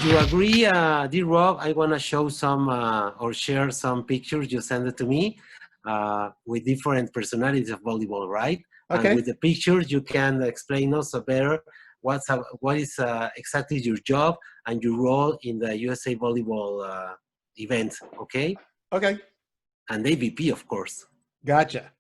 you agree, D-Rob, I want to show some or share some pictures you sent it to me with different personalities of volleyball, right? Okay. And with the pictures, you can explain also better what is exactly your job and your role in the USA Volleyball event, okay? Okay. And AVP, of course. Gotcha.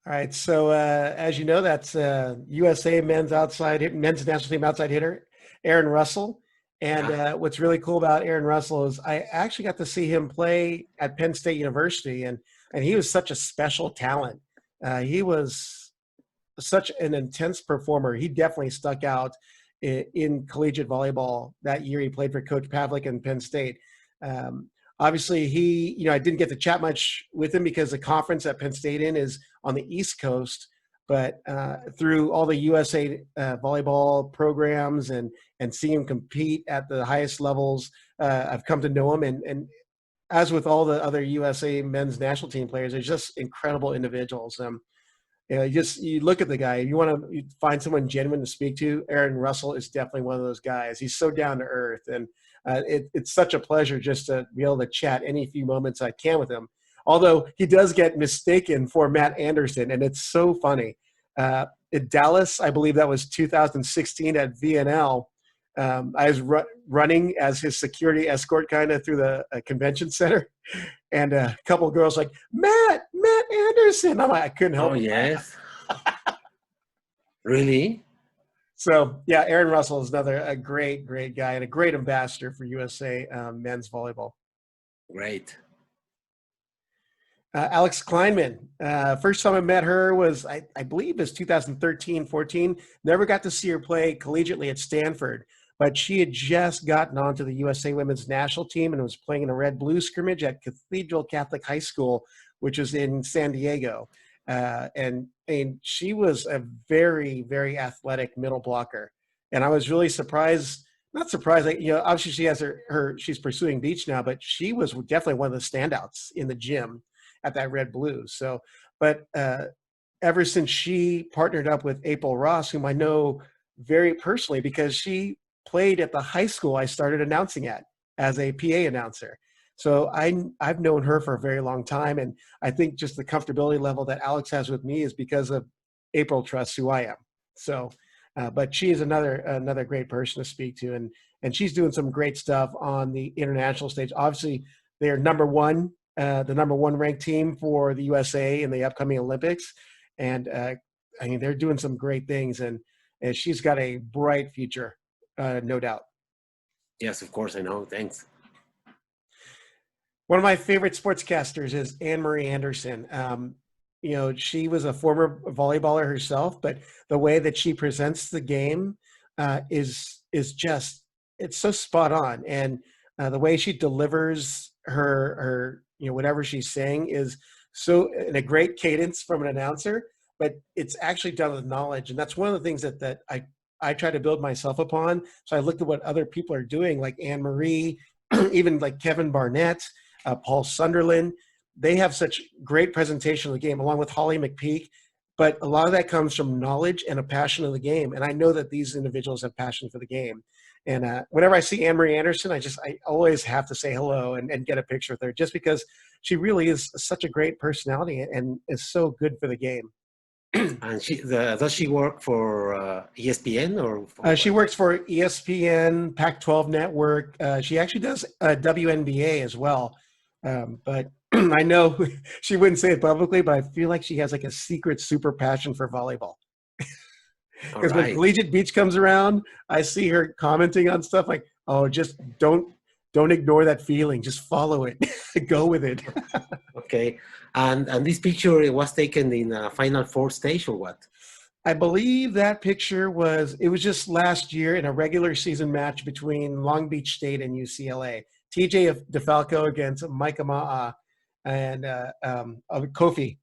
All right. So as you know, that's USA men's national team outside hitter, Erin Russell. And what's really cool about Erin Russell is I actually got to see him play at Penn State University, and he was such a special talent. He was such an intense performer. He definitely stuck out in collegiate volleyball that year. He played for Coach Pavlik in Penn State. Obviously, I didn't get to chat much with him because the conference at Penn State is on the East Coast. But through all the USA volleyball programs and seeing him compete at the highest levels, I've come to know him. And as with all the other USA men's national team players, they're just incredible individuals. You look at the guy. If you want to find someone genuine to speak to, Erin Russell is definitely one of those guys. He's so down to earth, and it's such a pleasure just to be able to chat any few moments I can with him. Although he does get mistaken for Matt Anderson, and it's so funny. In Dallas, I believe that was 2016 at VNL. I was running as his security escort kind of through the convention center. And a couple of girls like, Matt Anderson. I'm like, I couldn't help it. Oh, yes. Really? So, yeah, Erin Russell is a great guy and a great ambassador for USA men's volleyball. Great. Alix Klineman. First time I met her was, I believe, it was 2013-14. Never got to see her play collegiately at Stanford, but she had just gotten onto the USA women's national team and was playing in a red-blue scrimmage at Cathedral Catholic High School, which is in San Diego. And she was a very, very athletic middle blocker. And I was really surprised, not surprised, obviously she has she's pursuing beach now, but she was definitely one of the standouts in the gym at that red blue. So, but ever since she partnered up with April Ross, whom I know very personally because she played at the high school I started announcing at as a PA announcer. So I've known her for a very long time, and I think just the comfortability level that Alix has with me is because of April trusts who I am. So, but she is another great person to speak to, and she's doing some great stuff on the international stage. Obviously, they are the number one ranked team for the USA in the upcoming Olympics, and they're doing some great things, and she's got a bright future, no doubt. Yes, of course, I know. Thanks. One of my favorite sportscasters is Anne-Marie Anderson. She was a former volleyballer herself, but the way that she presents the game is just, it's so spot on. And the way she delivers her whatever she's saying is so in a great cadence from an announcer, but it's actually done with knowledge. And that's one of the things that I try to build myself upon. So I looked at what other people are doing, like Anne-Marie, even like Kevin Barnett, Paul Sunderland. They have such great presentation of the game, along with Holly McPeak. But a lot of that comes from knowledge and a passion of the game. And I know that these individuals have passion for the game. And whenever I see Anne-Marie Anderson, I always have to say hello and get a picture with her, just because she really is such a great personality and is so good for the game. And does she work for ESPN or? She works for ESPN, Pac-12 Network. She actually does WNBA as well. But I know she wouldn't say it publicly, but I feel like she has like a secret super passion for volleyball. Because when Collegiate Beach comes around, I see her commenting on stuff like, "Oh, just don't ignore that feeling. Just follow it. Go with it." Okay. And this picture was taken in a Final Four stage or what? I believe that picture was just last year in a regular season match between Long Beach State and UCLA. TJ DeFalco against Micah Ma'a and Kofi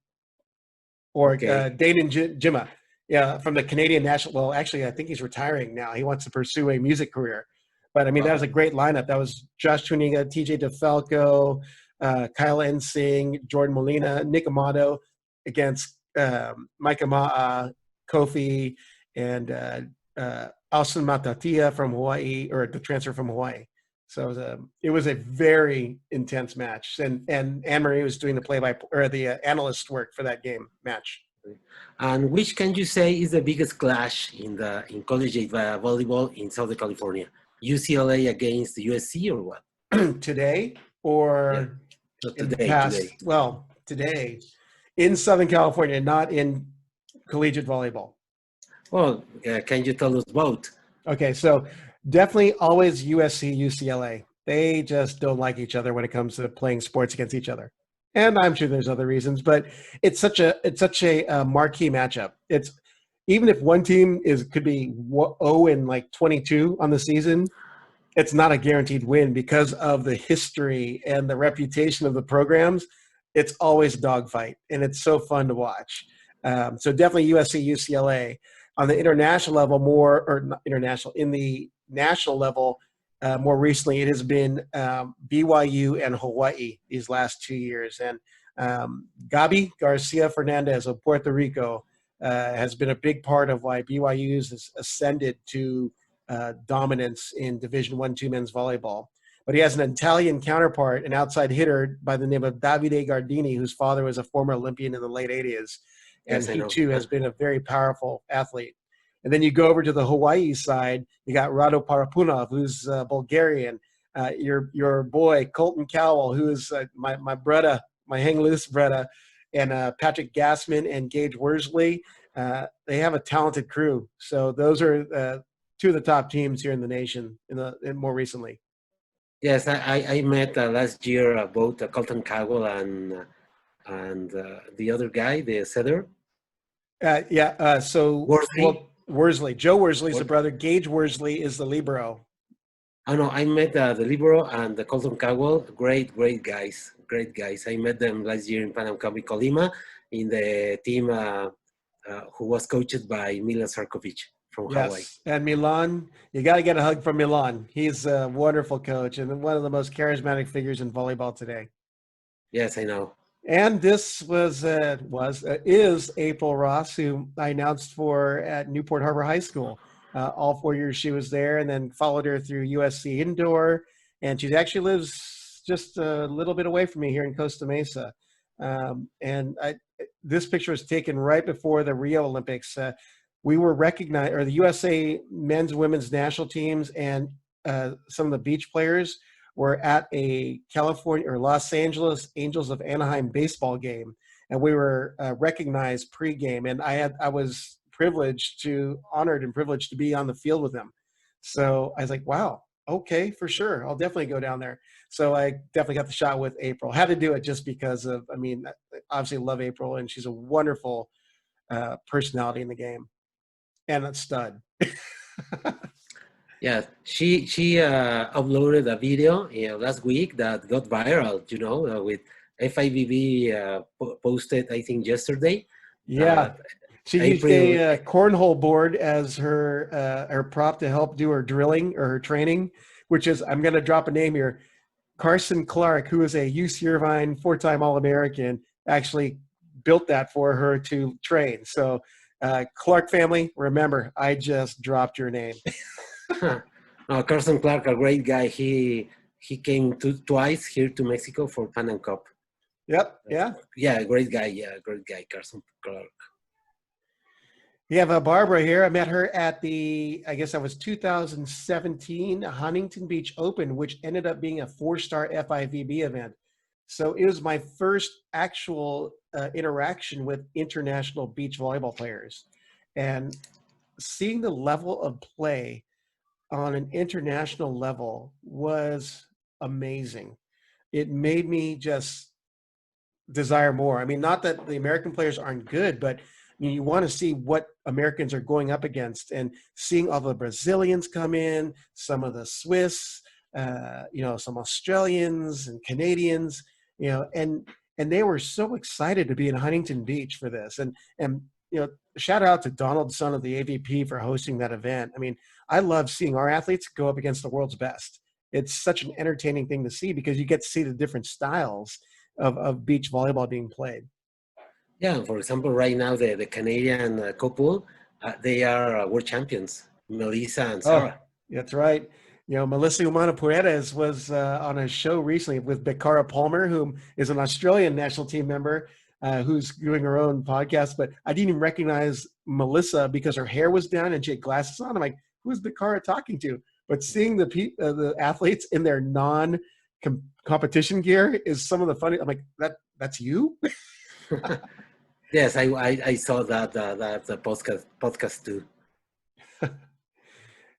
or Danon Jima. Yeah, from the Canadian national. Well, actually, I think he's retiring now. He wants to pursue a music career. But, I mean, that was a great lineup. That was Josh Tuniga, TJ DeFalco, Kyle Ensing, Jordan Molina, Nick Amato against Micah Ma'a, Kofi, and Austin Matatia from Hawaii, or the transfer from Hawaii. So it was a very intense match, and Anne Marie was doing the the analyst work for that game match. And which can you say is the biggest clash in collegiate volleyball in Southern California? UCLA against the USC or what? Today or in the past? Today. Well, today in Southern California, not in collegiate volleyball. Well, can you tell us both? Okay, so definitely always USC, UCLA. They just don't like each other when it comes to playing sports against each other. And I'm sure there's other reasons, but it's such a marquee matchup. It's even if one team could be 0-22 on the season, it's not a guaranteed win because of the history and the reputation of the programs. It's always a dogfight, and it's so fun to watch. So definitely USC, UCLA. On the international level, in the national level, more recently, it has been BYU and Hawaii these last 2 years. And Gaby, Garcia, Fernandez of Puerto Rico has been a big part of why BYU has ascended to dominance in Division I/II men's volleyball. But he has an Italian counterpart, an outside hitter by the name of Davide Gardini, whose father was a former Olympian in the late 80s. And yes, he, too, has been a very powerful athlete. And then you go over to the Hawaii side, you got Rado Parapunov, who's Bulgarian. Your boy, Colton Cowell, who is my brother, my hang loose brother, and Patrick Gassman and Gage Worsley. They have a talented crew. So those are two of the top teams here in the nation more recently. Yes, I met last year both Colton Cowell and the other guy, the setter. So Worsley. Worsley. Joe Worsley is the brother. Gage Worsley is the libero. Oh no, I met the libero and the Colton Cowell. Great guys. Great guys. I met them last year in Pan Am Cup in Colima in the team who was coached by Milan Sarkovic from Hawaii. And Milan, you got to get a hug from Milan. He's a wonderful coach and one of the most charismatic figures in volleyball today. Yes, I know. And this is April Ross, who I announced at Newport Harbor High School. All 4 years she was there, and then followed her through USC Indoor. And she actually lives just a little bit away from me here in Costa Mesa. This picture was taken right before the Rio Olympics. We were recognized, or the USA men's and women's national teams and some of the beach players were at a California or Los Angeles Angels of Anaheim baseball game, and we were recognized pregame. And I was honored and privileged to be on the field with them. So I was like, wow, okay, for sure, I'll definitely go down there. So I definitely got the shot with April. Had to do it just because of, obviously love April, and she's a wonderful personality in the game and a stud. Yeah, she uploaded a video last week that got viral, with FIVB posted, I think, yesterday. Yeah, she used a cornhole board as her prop to help do her drilling or her training, which is, I'm going to drop a name here, Carson Clark, who is a UC Irvine 4-time All-American, actually built that for her to train. So Clark family, remember, I just dropped your name. No, Carson Clark, a great guy. He came twice here to Mexico for Pan Am Cup. Yep. Yeah. Yeah, great guy. Yeah, great guy, Carson Clark. We have Barbara here. I met her at I guess that was 2017 Huntington Beach Open, which ended up being a 4-star FIVB event. So it was my first actual interaction with international beach volleyball players, and seeing the level of play on an international level was amazing. It made me just desire more. Not that the American players aren't good, but you want to see what Americans are going up against, and seeing all the Brazilians come in, some of the Swiss, some Australians and Canadians, and they were so excited to be in Huntington Beach for this. And shout out to Donald, son of the AVP, for hosting that event. I love seeing our athletes go up against the world's best. It's such an entertaining thing to see because you get to see the different styles of beach volleyball being played. Yeah, for example, right now the Canadian couple, they are world champions. Melissa and Oh, Sarah. that's right. You know, Melissa Humana Paredes was on a show recently with Bekara Palmer, who is an Australian national team member who's doing her own podcast. But I didn't even recognize Melissa because her hair was down and she had glasses on. I'm like, who's Bekara talking to? But seeing the athletes in their non-competition gear is some of the funny. I'm like, that's you? Yes, I saw that podcast too.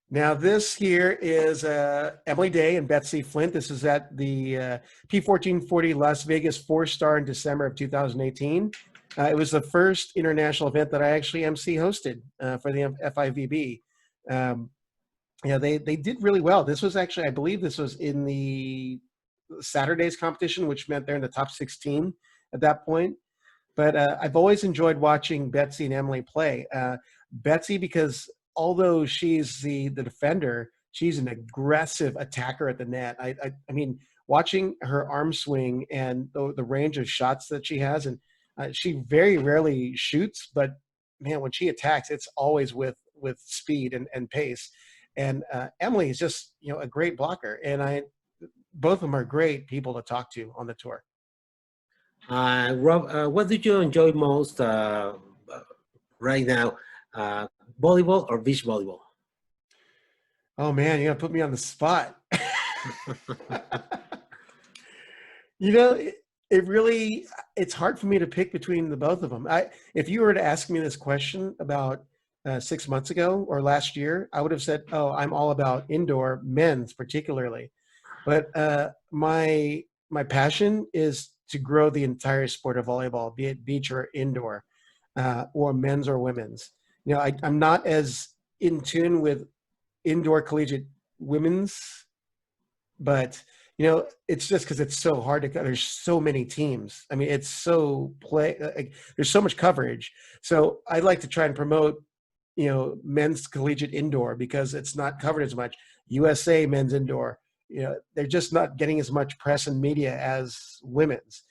Now, this here is Emily Day and Betsy Flint. This is at the P1440 Las Vegas 4-star in December of 2018. It was the first international event that I actually MC hosted for the FIVB. Yeah, they did really well. This was actually, I believe this was in the Saturday's competition, which meant they're in the top 16 at that point. But I've always enjoyed watching Betsy and Emily play. Betsy, because although she's the defender, she's an aggressive attacker at the net. I mean, watching her arm swing and the range of shots that she has, and she very rarely shoots, but man, when she attacks, it's always with speed and pace. And Emily is just, you know, a great blocker, and both of them are great people to talk to on the tour. Rob, what did you enjoy most right now? Volleyball or beach volleyball? Oh man, you gotta put me on the spot. You know, it really, it's hard for me to pick between the both of them. If you were to ask me this question about 6 months ago or last year, I would have said, oh, I'm all about indoor, men's particularly. But my passion is to grow the entire sport of volleyball, be it beach or indoor, or men's or women's. You know, I'm not as in tune with indoor collegiate women's, but you know, it's just because it's so hard to. There's so many teams. I mean, it's so there's so much coverage. So I'd like to try and promote, you know, men's collegiate indoor because it's not covered as much. USA men's indoor, you know, they're just not getting as much press and media as women's.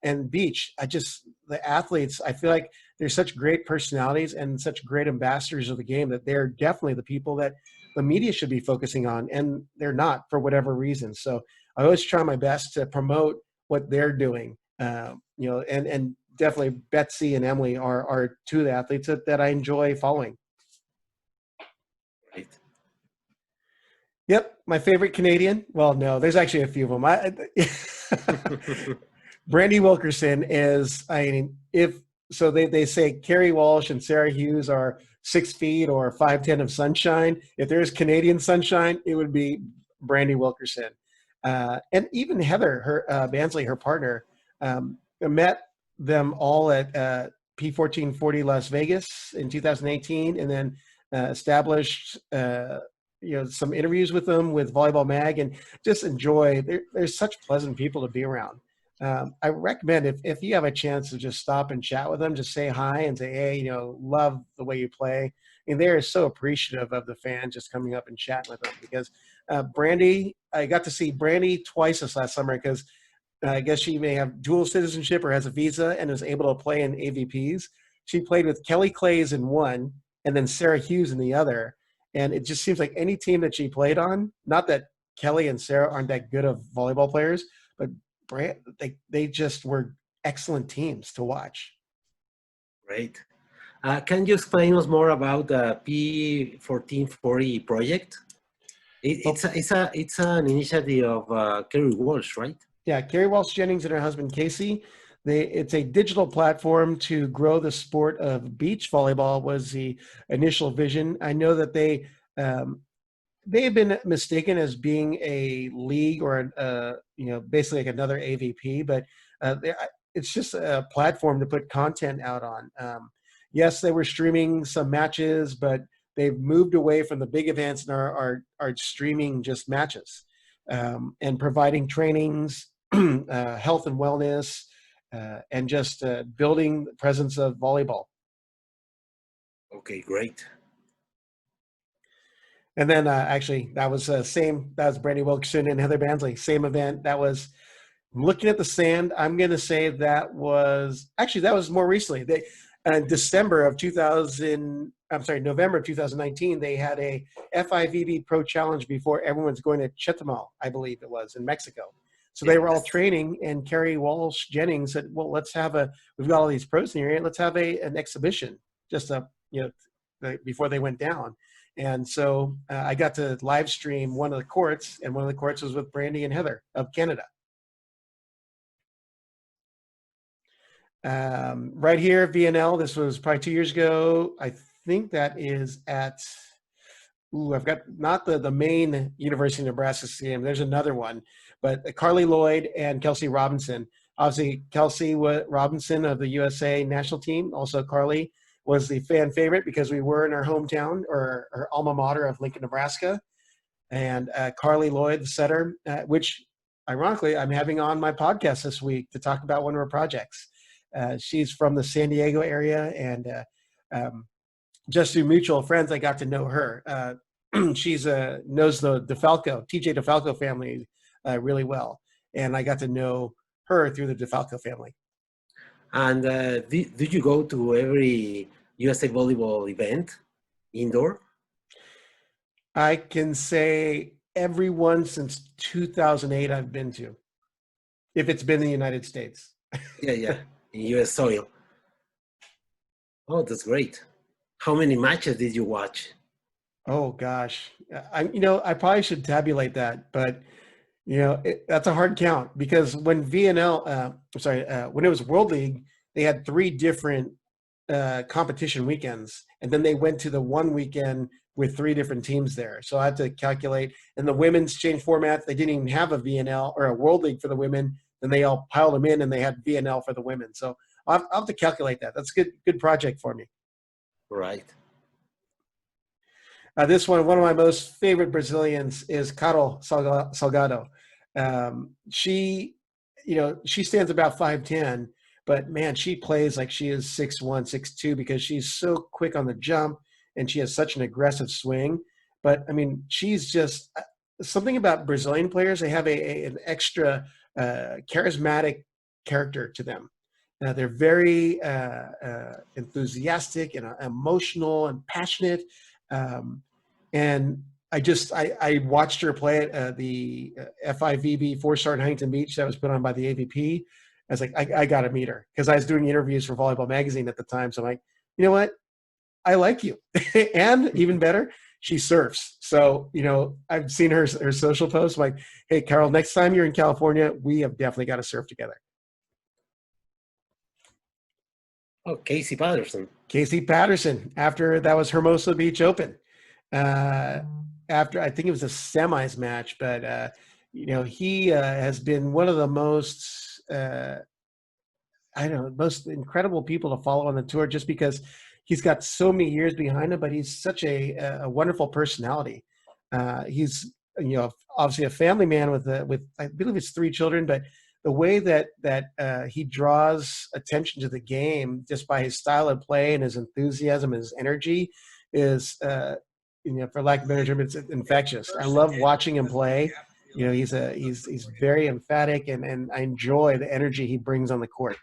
And beach, the athletes, I feel like they're such great personalities and such great ambassadors of the game that they're definitely the people that the media should be focusing on, and they're not for whatever reason. So I always try my best to promote what they're doing, you know, and definitely Betsy and Emily are two of the athletes that I enjoy following. Right. Yep, my favorite Canadian. Well, no, there's actually a few of them. Brandi Wilkerson is, I mean, they say Carrie Walsh and Sarah Hughes are 6 feet or 5'10" of sunshine. If there's Canadian sunshine, it would be Brandi Wilkerson. And even Heather, Bansley, her partner, met them all at P1440 Las Vegas in 2018, and then established you know, some interviews with them with Volleyball Mag, and just enjoy. They're such pleasant people to be around. I recommend if you have a chance to just stop and chat with them, just say hi and say, hey, you know, love the way you play. And they're so appreciative of the fans just coming up and chatting with them, because Brandi, I got to see Brandi twice this last summer because I guess she may have dual citizenship or has a visa and is able to play in AVPs. She played with Kelly Clays in one and then Sarah Hughes in the other. And it just seems like any team that she played on, not that Kelly and Sarah aren't that good of volleyball players, but they just were excellent teams to watch. Great. Can you explain us more about the P1440 project? It's an initiative of Carrie Walsh, right? Yeah, Carrie Walsh Jennings and her husband Casey. It's a digital platform to grow the sport of beach volleyball was the initial vision. I know that they have been mistaken as being a league or you know, basically like another AVP, but it's just a platform to put content out on. Yes, they were streaming some matches, but they've moved away from the big events and are streaming just matches and providing trainings, health and wellness, and just building the presence of volleyball. Okay, great. And then actually, that was Brandi Wilkerson and Heather Bansley, same event. That was, I'm looking at the sand, I'm going to say that was more recently. December of 2018, November 2019, they had a FIVB Pro Challenge before everyone's going to Chetumal, I believe it was, in Mexico. So they were all training, and Carrie Walsh Jennings said, well, we've got all these pros in here, let's have an exhibition just before they went down. And so I got to live stream one of the courts, and one of the courts was with Brandi and Heather of Canada. Right here, VNL, this was probably 2 years ago. I think that is at, I've got not the main University of Nebraska Stadium. There's another one, but Carli Lloyd and Kelsey Robinson. Obviously, Kelsey Robinson of the USA national team. Also, Carli was the fan favorite because we were in our hometown, or her alma mater of Lincoln, Nebraska. And Carli Lloyd, the setter, which ironically I'm having on my podcast this week to talk about one of her projects. She's from the San Diego area, and just through mutual friends, I got to know her. She's knows the TJ DeFalco family really well, and I got to know her through the DeFalco family. And did you go to every USA Volleyball event, indoor? I can say every one since 2008 I've been to, if it's been in the United States. Yeah, in US soil. Oh, that's great. How many matches did you watch? Oh gosh, I probably should tabulate that, but that's a hard count, because when VNL, when it was World League, they had 3 different competition weekends, and then they went to the one weekend with 3 different teams there. So I had to calculate, and the women's changed formats. They didn't even have a VNL or a World League for the women. Then they all piled them in, and they had VNL for the women. So I'll have to calculate that. That's a good project for me. Right. This one of my most favorite Brazilians is Carli Salgado. She stands about 5'10", but man, she plays like she is 6'1", 6'2", because she's so quick on the jump, and she has such an aggressive swing. But I mean, she's just something about Brazilian players. They have an extra charismatic character to them. They're very enthusiastic and emotional and passionate. And I watched her play at the FIVB 4-star in Huntington Beach that was put on by the AVP. I was like, I got to meet her, because I was doing interviews for Volleyball Magazine at the time. So I'm like, you know what? I like you. And even better, she surfs. So, I've seen her social posts. I'm like, hey, Carol, next time you're in California, we have definitely got to surf together. Oh, Casey Patterson. Casey Patterson, after that was Hermosa Beach Open. After, I think it was a semis match, but he has been one of the most most incredible people to follow on the tour, just because he's got so many years behind him, but he's such a wonderful personality. He's obviously a family man with I believe it's 3 children, but the way that he draws attention to the game just by his style of play and his enthusiasm and his energy is for lack of a better term, it's infectious. I love watching him play. He's very emphatic, and I enjoy the energy he brings on the court.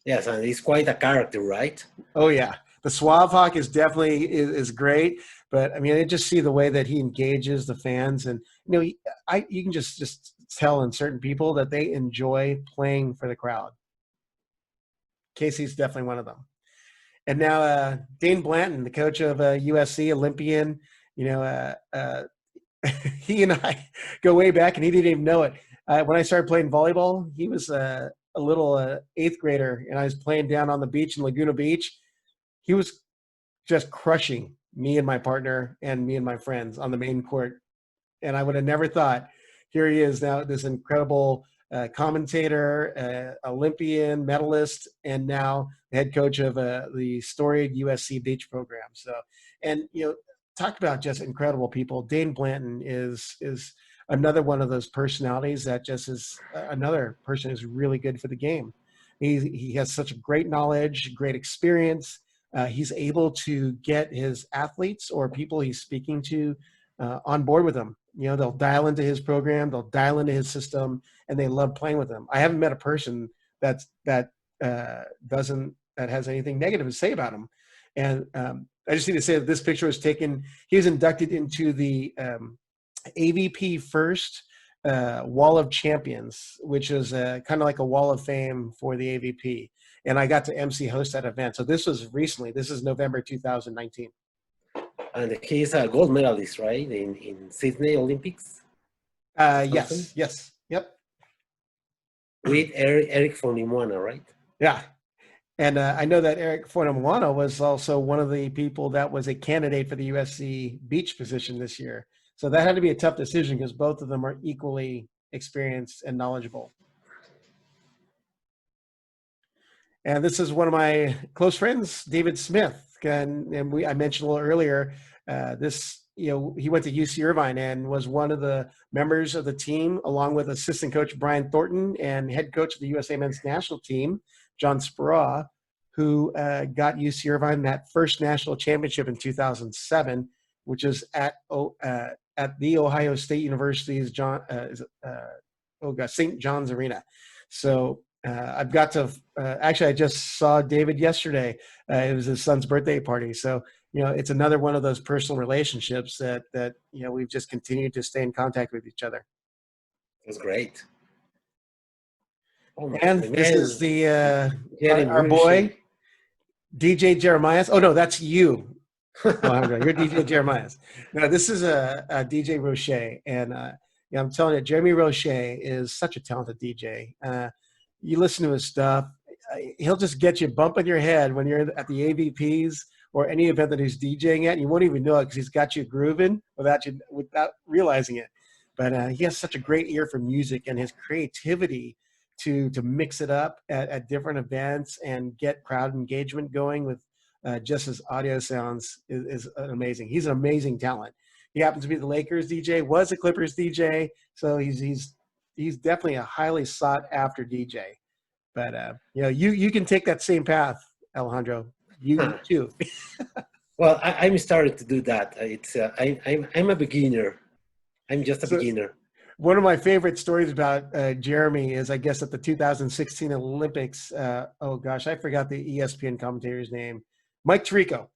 Yes, and he's quite a character, right? Oh yeah, the Suave Hawk is definitely is great, but I mean, I just see the way that he engages the fans, and you can just tell in certain people that they enjoy playing for the crowd. Casey's definitely one of them. And now Dane Blanton, the coach of USC, Olympian, he and I go way back, and he didn't even know it. When I started playing volleyball, he was a little 8th grader, and I was playing down on the beach in Laguna Beach. He was just crushing me and my partner and me and my friends on the main court. And I would have never thought, here he is now, this incredible commentator, Olympian, medalist, and now head coach of the storied USC beach program. So, and talk about just incredible people. Dane Blanton is another one of those personalities that just is another person who's really good for the game. He has such great knowledge, great experience. He's able to get his athletes or people he's speaking to on board with him. They'll dial into his program, they'll dial into his system, and they love playing with him. I haven't met a person that has anything negative to say about him. And I just need to say that this picture was taken, he was inducted into the AVP first Wall of Champions, which is kind of like a wall of fame for the AVP. And I got to MC host that event. So this was recently, this is November 2019. And he's a gold medalist, right, in Sydney Olympics? Yes, yep. With Eric Fonimwana, right? Yeah. And I know that Eric Fonimwana was also one of the people that was a candidate for the USC beach position this year. So that had to be a tough decision because both of them are equally experienced and knowledgeable. And this is one of my close friends, David Smith. And I mentioned a little earlier, he went to UC Irvine and was one of the members of the team, along with assistant coach Brian Thornton and head coach of the USA Men's National Team, John Speraw, who got UC Irvine that first national championship in 2007, which is at the Ohio State University's St. John's Arena. So I've got to actually, I just saw David yesterday. It was his son's birthday party. So, it's another one of those personal relationships that we've just continued to stay in contact with each other. That's great. Oh, and this is our boy, DJ Jeremias. Oh, no, that's you. Alejandro. You're DJ Jeremias. No, this is a DJ Roche. And I'm telling you, Jeremy Roche is such a talented DJ. You listen to his stuff, he'll just get you bumping your head when you're at the AVPs or any event that he's DJing at. And you won't even know it because he's got you grooving without realizing it. But he has such a great ear for music, and his creativity to mix it up at different events and get crowd engagement going with just his audio sounds is amazing. He's an amazing talent. He happens to be the Lakers DJ, was a Clippers DJ, so he's definitely a highly sought after DJ. But you can take that same path, Alejandro. You too. Well, I'm starting to do that. It's I'm a beginner. I'm just a beginner. One of my favorite stories about Jeremy is, I guess, at the 2016 Olympics. Oh gosh, I forgot the ESPN commentator's name. Mike Tirico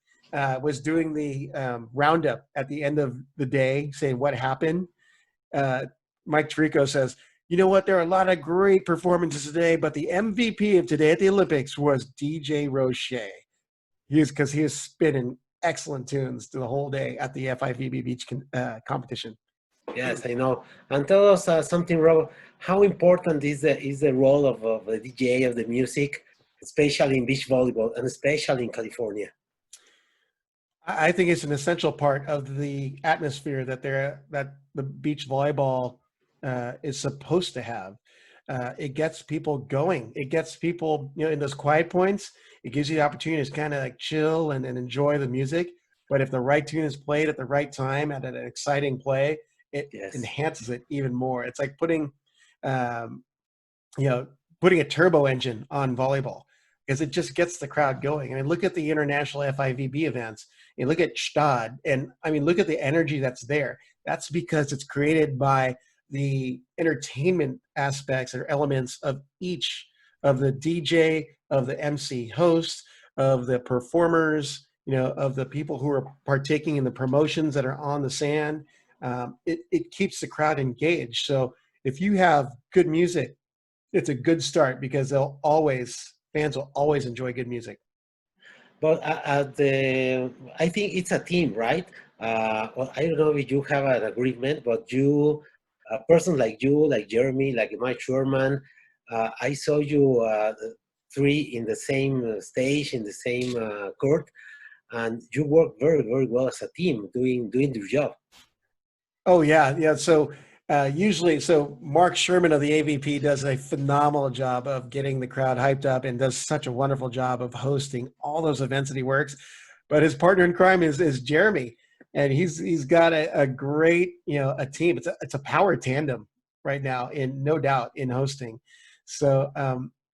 was doing the roundup at the end of the day, saying what happened. Mike Tirico says, "You know what? There are a lot of great performances today, but the MVP of today at the Olympics was DJ Roche. Because he is spinning excellent tunes the whole day at the FIVB beach competition." Yes, I know. And tell us something, Rob. How important is the role of the DJ, of the music, especially in beach volleyball and especially in California? I think it's an essential part of the atmosphere that the beach volleyball is supposed to have. It gets people going. It gets people, in those quiet points. It gives you the opportunity to kind of like chill and enjoy the music. But if the right tune is played at the right time at an exciting play, it enhances it even more. It's like putting a turbo engine on volleyball, because it just gets the crowd going. I mean, look at the international FIVB events. You look at Stade, and I mean, look at the energy that's there. That's because it's created by the entertainment aspects or elements of each of the DJ, of the MC host, of the performers, of the people who are partaking in the promotions that are on the sand. It keeps the crowd engaged. So if you have good music, it's a good start, because fans will always enjoy good music. But I think it's a team, right? Well, I don't know if you have an agreement, but a person like you, like Jeremy, like Mike Sherman, I saw you three in the same stage, in the same court, and you work very, very well as a team, doing your job. Oh yeah. So usually, Mark Sherman of the AVP does a phenomenal job of getting the crowd hyped up and does such a wonderful job of hosting all those events that he works. But his partner in crime is Jeremy, and he's got a great a team. It's a power tandem right now, no doubt, in hosting. So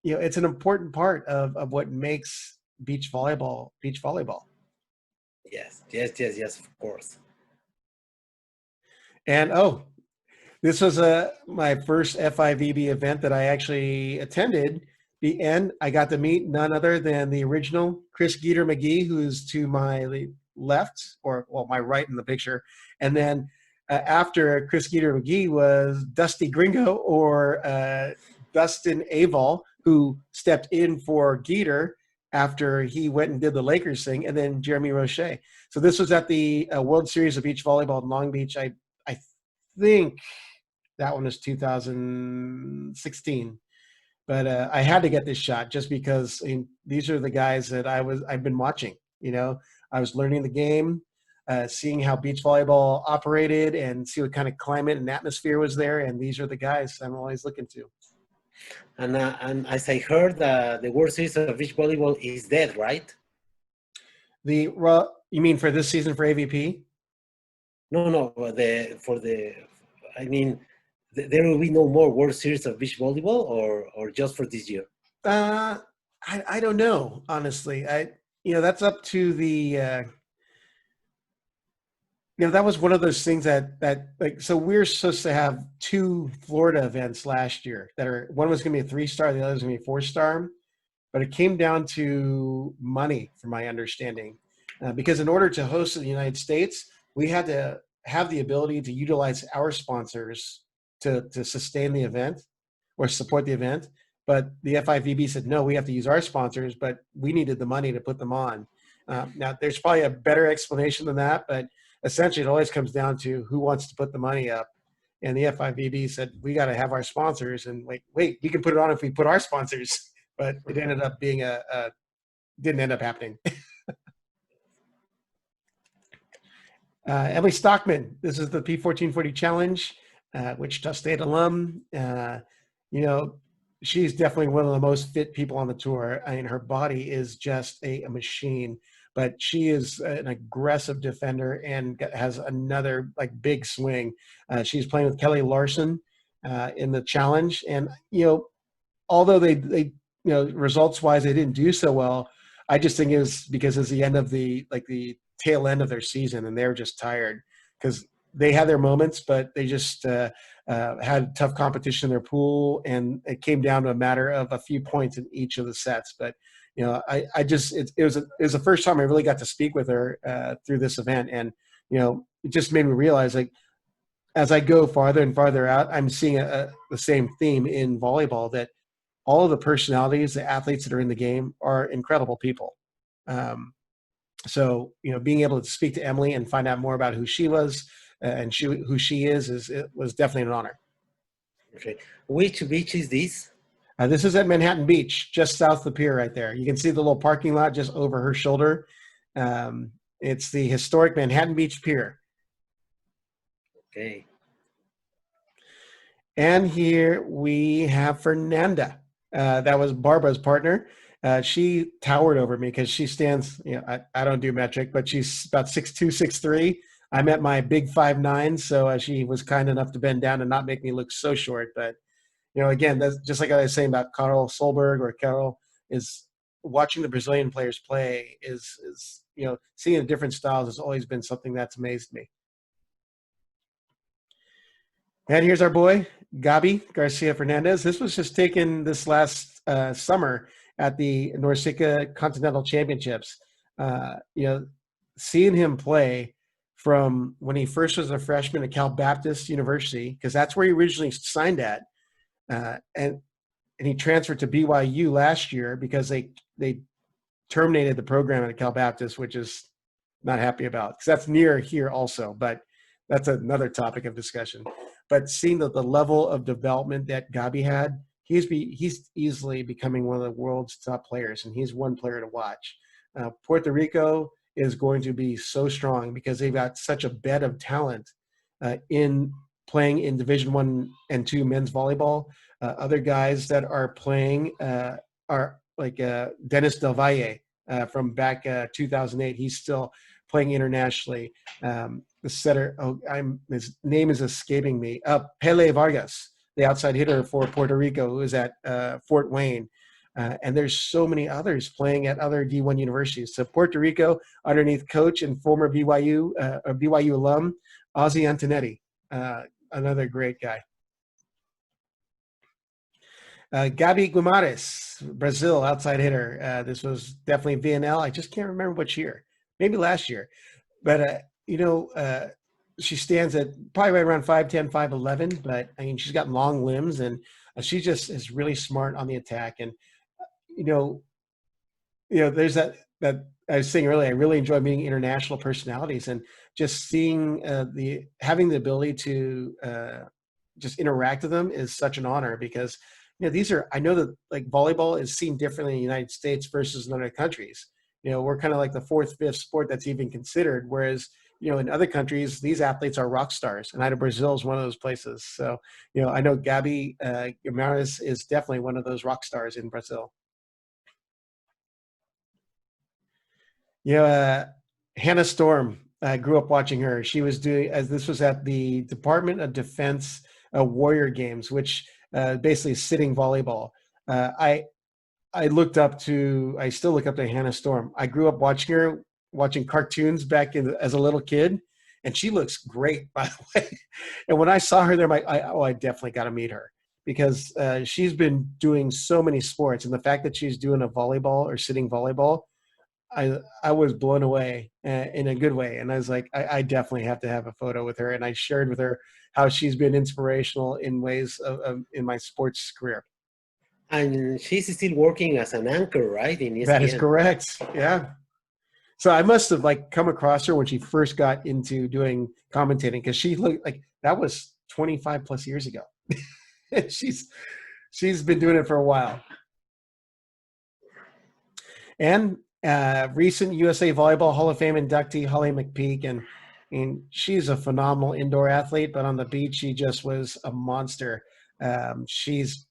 it's an important part of what makes beach volleyball. Yes, of course. And this was my first FIVB event that I actually attended. the end, I got to meet none other than the original Chris Geeter McGee, who's to my left, or well, my right in the picture. And then after Chris Geeter McGee was Dusty Gringo, or Dustin Avall, who stepped in for Geeter after he went and did the Lakers thing, and then Jeremy Roche. So this was at the World Series of Beach Volleyball in Long Beach. I think that one was 2016. But I had to get this shot just because these are the guys that I've been watching. You know, I was learning the game, seeing how beach volleyball operated, and see what kind of climate and atmosphere was there. And these are the guys I'm always looking to. And as I heard, the World Series of Beach Volleyball is dead, right? You mean for this season for AVP? No. I mean, there will be no more World Series of Beach Volleyball, or just for this year? I don't know, honestly. That's up to the. That was one of those things that so we're supposed to have 2 Florida events last year one was going to be a 3-star, the other was going to be a 4-star, but it came down to money, from my understanding, because in order to host in the United States, we had to have the ability to utilize our sponsors to sustain the event or support the event. But the FIVB said, no, we have to use our sponsors, but we needed the money to put them on. Now, there's probably a better explanation than that, but essentially it always comes down to who wants to put the money up. And the FIVB said, we got to have our sponsors. And wait, we can put it on if we put our sponsors. But it ended up being didn't end up happening. Emily Stockman, this is the P1440 Challenge, Wichita State alum. She's definitely one of the most fit people on the tour. I mean, her body is just a machine, but she is an aggressive defender and has another big swing. She's playing with Kelly Larson in the challenge. And, although they results wise, they didn't do so well. I just think it was because it's the end of the tail end of their season, and they were just tired because they had their moments, but they just had tough competition in their pool, and it came down to a matter of a few points in each of the sets. But it was the first time I really got to speak with her through this event, and it just made me realize, as I go farther and farther out, I'm seeing the same theme in volleyball, that all of the personalities, the athletes that are in the game, are incredible people. So, being able to speak to Emily and find out more about who she was and who she is it was definitely an honor. Okay. Which beach is this? This is at Manhattan Beach, just south of the pier right there. You can see the little parking lot just over her shoulder. It's the historic Manhattan Beach Pier. Okay. And here we have Fernanda. That was Barbara's partner. She towered over me because she stands, I don't do metric, but she's about 6'2", 6'3". I'm at my big 5'9", so she was kind enough to bend down and not make me look so short. But, again, that's just like I was saying about Carl Solberg or Carol, is watching the Brazilian players play is seeing the different styles has always been something that's amazed me. And here's our boy, Gaby Garcia Fernandez. This was just taken this last summer at the Norseca Continental Championships. Seeing him play from when he first was a freshman at Cal Baptist University, because that's where he originally signed at, and he transferred to BYU last year because they terminated the program at Cal Baptist, which is not happy about, because that's near here also, but that's another topic of discussion. But seeing the level of development that Gaby had, he's easily becoming one of the world's top players, and he's one player to watch. Puerto Rico is going to be so strong because they've got such a bed of talent in playing in Division I and II men's volleyball. Other guys that are playing are like Dennis Del Valle from back 2008. He's still playing internationally. The setter, his name is escaping me. Pele Vargas, the outside hitter for Puerto Rico, who is at Fort Wayne. And there's so many others playing at other D1 universities. So Puerto Rico, underneath coach and former BYU alum, Ozzy Antonetti, another great guy. Gaby Maris, Brazil outside hitter. This was definitely VNL. I just can't remember which year, maybe last year. But, she stands at probably right around 5'10", 5'11", but I mean, she's got long limbs, and she just is really smart on the attack. And, there's that I was saying earlier, I really enjoy meeting international personalities, and just seeing having the ability to just interact with them is such an honor, because I know that like volleyball is seen differently in the United States versus in other countries. We're kind of like the fourth, fifth sport that's even considered, whereas in other countries these athletes are rock stars, and I know Brazil is one of those places. So I know Gaby Maris is definitely one of those rock stars in Brazil. Hannah Storm, I grew up watching her. She was this was at the Department of Defense Warrior Games, which basically is sitting volleyball. I still look up to Hannah Storm. I grew up watching her, watching cartoons as a little kid, and she looks great, by the way. And when I saw her there, I definitely got to meet her, because she's been doing so many sports, and the fact that she's doing a volleyball or sitting volleyball, I was blown away in a good way. And I was like, I definitely have to have a photo with her. And I shared with her how she's been inspirational in ways in my sports career. And she's still working as an anchor, right? In ESPN. That is correct. Yeah. So I must have come across her when she first got into doing commentating, because she looked like that was 25 plus years ago. She's been doing it for a while. And recent USA Volleyball Hall of Fame inductee Holly McPeak, and she's a phenomenal indoor athlete, but on the beach she just was a monster. She's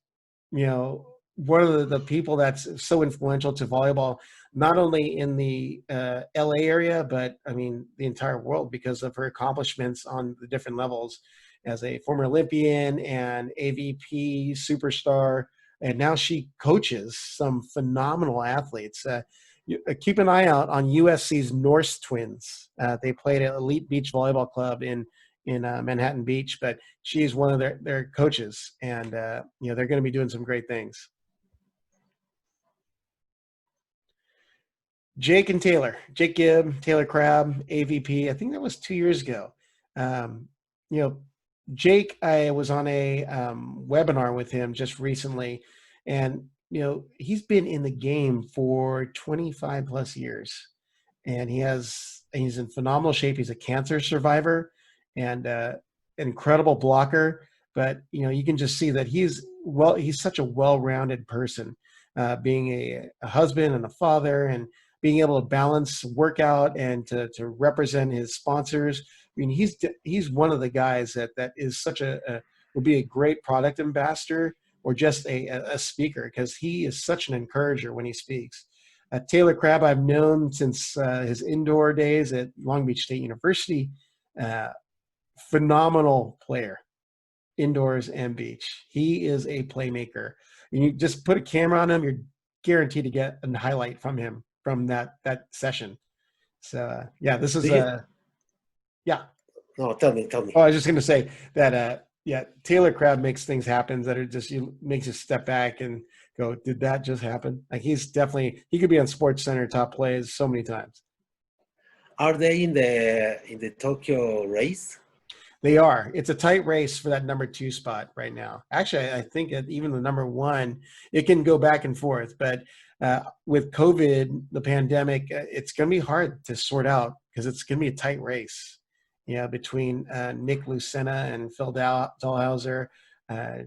one of the people that's so influential to volleyball, not only in the LA area, but I mean the entire world, because of her accomplishments on the different levels as a former Olympian and AVP superstar, and now she coaches some phenomenal athletes. Keep an eye out on USC's Norse Twins. They played at Elite Beach Volleyball Club in Manhattan Beach, but she's one of their coaches, and they're going to be doing some great things. Jake and Taylor, Jake Gibb, Taylor Crabb, AVP. I think that was 2 years ago. Jake, I was on a webinar with him just recently, and he's been in the game for 25 plus years, and he's in phenomenal shape. He's a cancer survivor and an incredible blocker, but you can just see that he's such a well-rounded person, being a husband and a father, and being able to balance workout and to represent his sponsors. I mean, he's one of the guys that is will be a great product ambassador, or just a speaker, because he is such an encourager when he speaks. Taylor Crabb, I've known since his indoor days at Long Beach State University. Phenomenal player, indoors and beach. He is a playmaker. And you just put a camera on him, you're guaranteed to get a highlight from him from that session. So this is yeah. No, tell me. Oh, I was just going to say that Taylor Crabb makes things happen that are just makes you step back and go, did that just happen? Like he could be on Sports Center top plays so many times. Are they in the Tokyo race? They are. It's a tight race for that number 2 spot right now. Actually, I think even the number 1, it can go back and forth. But with COVID, the pandemic, it's going to be hard to sort out, because it's going to be a tight race. Between Nick Lucena and Phil Dahlhauser,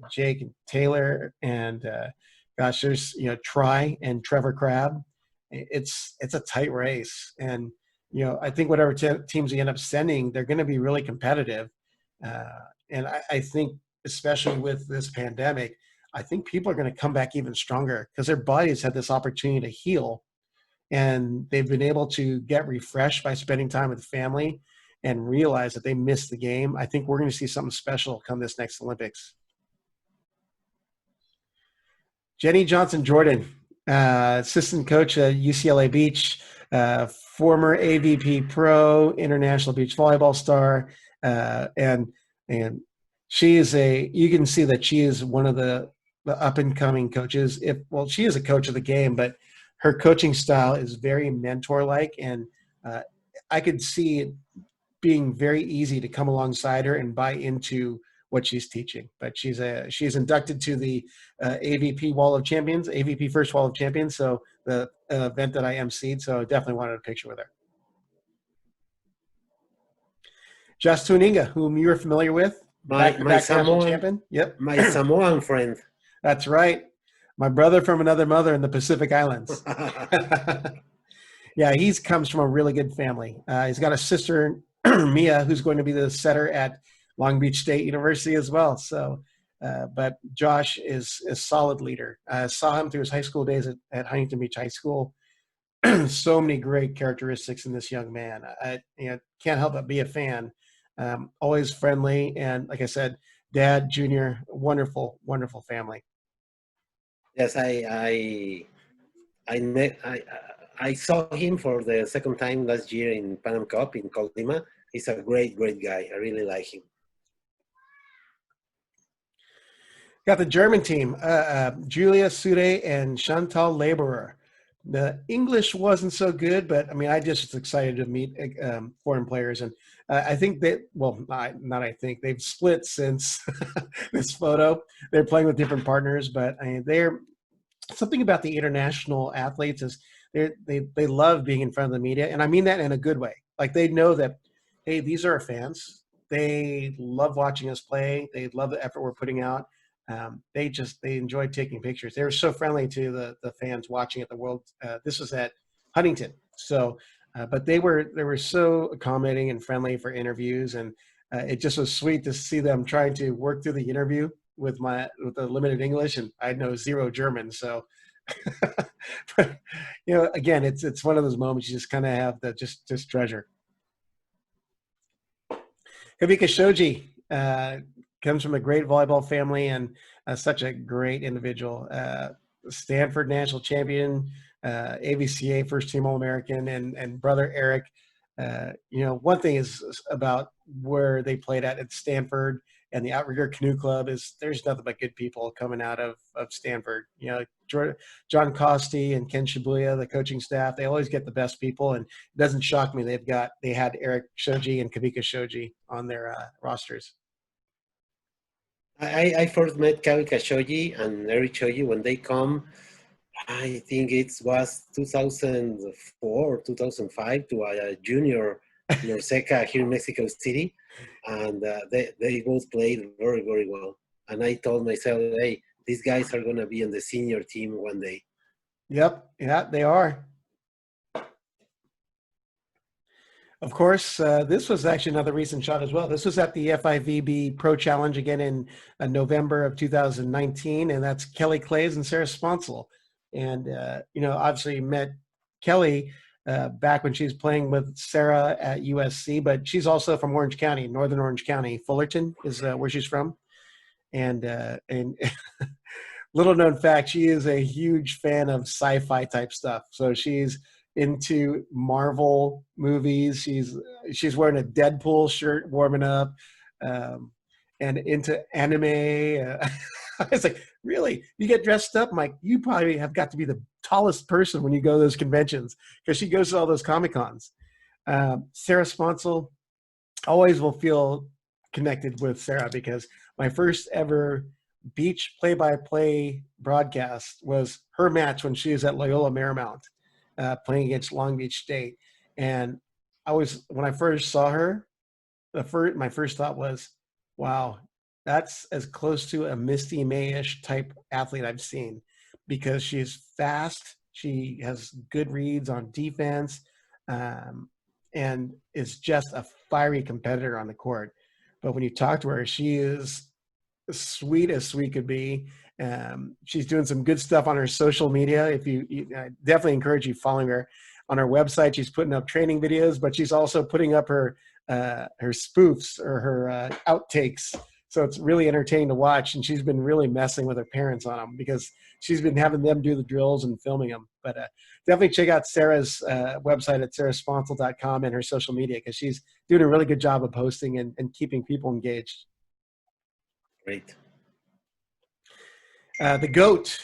Jake and Taylor, and there's Try and Trevor Crabb. It's a tight race, and I think whatever teams we end up sending, they're going to be really competitive. And I think, especially with this pandemic, I think people are going to come back even stronger, because their bodies had this opportunity to heal, and they've been able to get refreshed by spending time with family and realize that they missed the game. I think we're going to see something special come this next Olympics. Jenny Johnson-Jordan, assistant coach at UCLA Beach, former AVP pro, international beach volleyball star, and she is you can see that she is one of the the up and coming coaches. Well, she is a coach of the game, but her coaching style is very mentor like, and I could see it being very easy to come alongside her and buy into what she's teaching. But she's inducted to the AVP Wall of Champions, AVP First Wall of Champions. So the event that I emceed. So definitely wanted a picture with her. Just Tuninga, whom you are familiar with, my national Samoan champion. Yep, my Samoan friend. that's right. My brother from another mother in the Pacific Islands. Yeah, he comes from a really good family. He's got a sister, Mia, who's going to be the setter at Long Beach State University as well. So, but Josh is a solid leader. I saw him through his high school days at Huntington Beach High School. So many great characteristics in this young man. I can't help but be a fan. Always friendly, and like I said, dad, junior, wonderful, wonderful family. Yes, I saw him for the second time last year in Pan Am Cup in Colima. He's a great guy. I really like him. Got the German team, Julia Sude and Chantal Laborer. The English wasn't so good, but I mean, I just was excited to meet foreign players. And I think they've split since this photo. They're playing with different partners, but I mean, they're something about the international athletes is they love being in front of the media. And I mean that in a good way. Like they know that, hey, these are our fans. They love watching us play. They love the effort we're putting out. They enjoy taking pictures. They were so friendly to the fans watching at the World. This was at Huntington. So, but they were so accommodating and friendly for interviews, and it just was sweet to see them trying to work through the interview with the limited English, and I know zero German. So, but, again, it's one of those moments you just kind of have to just treasure. Kavika Shoji comes from a great volleyball family and such a great individual. Stanford national champion, AVCA first team All-American, and brother Eric. One thing is about where they played at Stanford and the Outrigger Canoe Club is there's nothing but good people coming out of Stanford. John Costi and Ken Shibuya, the coaching staff, they always get the best people, and it doesn't shock me they had Eric Shoji and Kavika Shoji on their rosters. I first met Kavika Shoji and Eric Shoji when they come. I think it was 2004 or 2005 to a junior Norseca here in Mexico City, and they both played very, very well. And I told myself, hey, these guys are going to be on the senior team one day. Yep, yeah, they are. Of course, this was actually another recent shot as well. This was at the FIVB Pro Challenge again in November of 2019, and that's Kelly Clays and Sarah Sponsel. And, obviously met Kelly back when she was playing with Sarah at USC, but she's also from Orange County, Northern Orange County. Fullerton is where she's from. And little known fact, she is a huge fan of sci-fi type stuff. So she's into Marvel movies. She's wearing a Deadpool shirt, warming up, and into anime. I was like, really? You get dressed up? I'm like, you probably have got to be the tallest person when you go to those conventions because she goes to all those Comic-Cons. Sarah Sponsel, always will feel connected with Sarah because my first ever beach play-by-play broadcast was her match when she was at Loyola Marymount playing against Long Beach State. And when I first saw her, my first thought was, wow, that's as close to a Misty May-ish type athlete I've seen because she's fast. She has good reads on defense and is just a fiery competitor on the court. But when you talk to her, she is as sweet could be. She's doing some good stuff on her social media. I definitely encourage you following her on her website. She's putting up training videos, but she's also putting up her spoofs or her outtakes. So it's really entertaining to watch. And she's been really messing with her parents on them because she's been having them do the drills and filming them. But definitely check out Sarah's website at sarahsponsel.com and her social media because she's doing a really good job of posting and keeping people engaged. Great. The GOAT,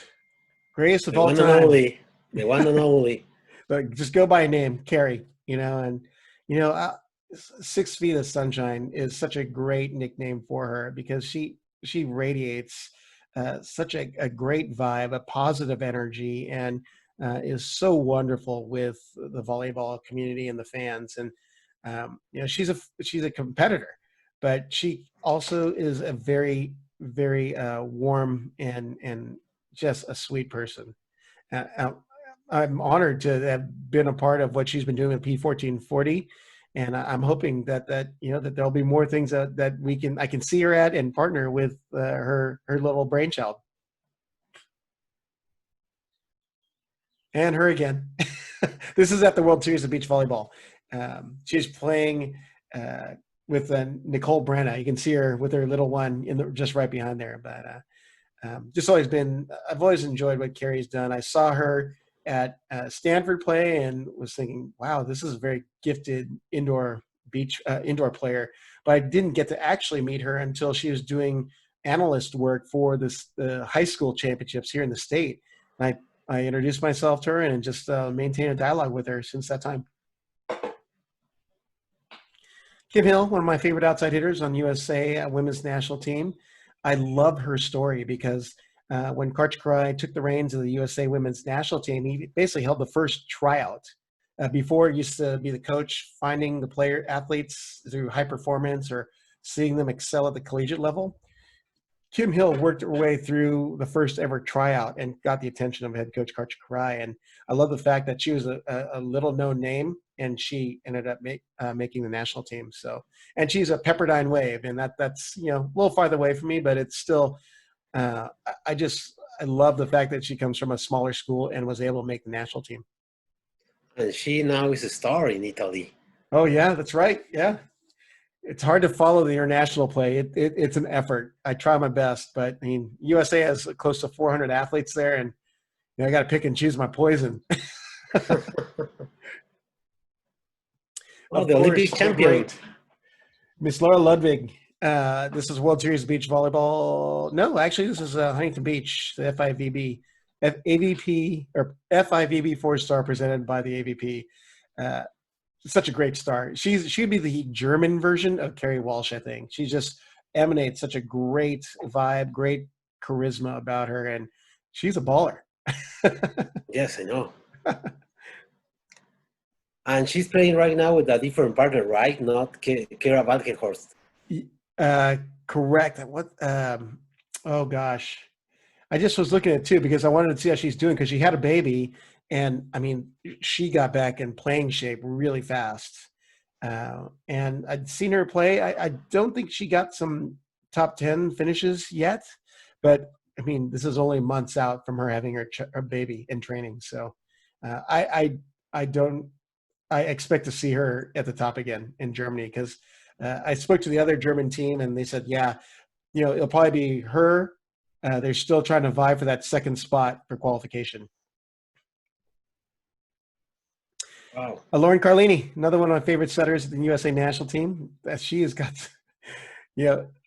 greatest of The all one and time. only. The one and only. But just go by name, Carrie. And you know, 6 Feet of Sunshine is such a great nickname for her because she radiates such a great vibe, a positive energy, and is so wonderful with the volleyball community and the fans. And she's a competitor, but she also is a very warm and just a sweet person. Uh, I'm honored to have been a part of what she's been doing with P1440, and I'm hoping that that there'll be more things that I can see her at and partner with her little brainchild. And her again. This is at the World Series of Beach Volleyball. She's playing with Nicole Brenna. You can see her with her little one just right behind there. But I've always enjoyed what Carrie's done. I saw her at Stanford play and was thinking, wow, this is a very gifted indoor player. But I didn't get to actually meet her until she was doing analyst work for the high school championships here in the state. And I introduced myself to her and just maintained a dialogue with her since that time. Kim Hill, one of my favorite outside hitters on USA women's national team. I love her story because when Karch Karai took the reins of the USA women's national team, he basically held the first tryout. Before, he used to be the coach, finding the athletes through high performance or seeing them excel at the collegiate level. Kim Hill worked her way through the first ever tryout and got the attention of head coach Karch Karai. And I love the fact that she was a little known name and she ended up making the national team. So, and she's a Pepperdine Wave, and that's a little farther away from me, but it's still, I love the fact that she comes from a smaller school and was able to make the national team. And she now is a star in Italy. Oh yeah, that's right. Yeah. It's hard to follow the international play. It's an effort. I try my best, but I mean, USA has close to 400 athletes there, and I got to pick and choose my poison. The Olympic champion, Miss Laura Ludwig. This is World Series Beach Volleyball. No, actually, this is Huntington Beach, the FIVB, AVP or FIVB 4-star presented by the AVP. Such a great star. She'd be the German version of Carrie Walsh, I think. She just emanates such a great vibe, great charisma about her, and she's a baller. Yes, I know. And she's playing right now with a different partner, right? Not Kara Valkenhorst. Correct. What? Oh gosh, I just was looking at it too because I wanted to see how she's doing because she had a baby. And I mean, she got back in playing shape really fast. And I'd seen her play. I don't think she got some top 10 finishes yet, but I mean, this is only months out from her having her baby in training. So I expect to see her at the top again in Germany because I spoke to the other German team and they said, yeah, it'll probably be her. They're still trying to vie for that second spot for qualification. Wow. Lauren Carlini, another one of my favorite setters in the USA national team. She has got,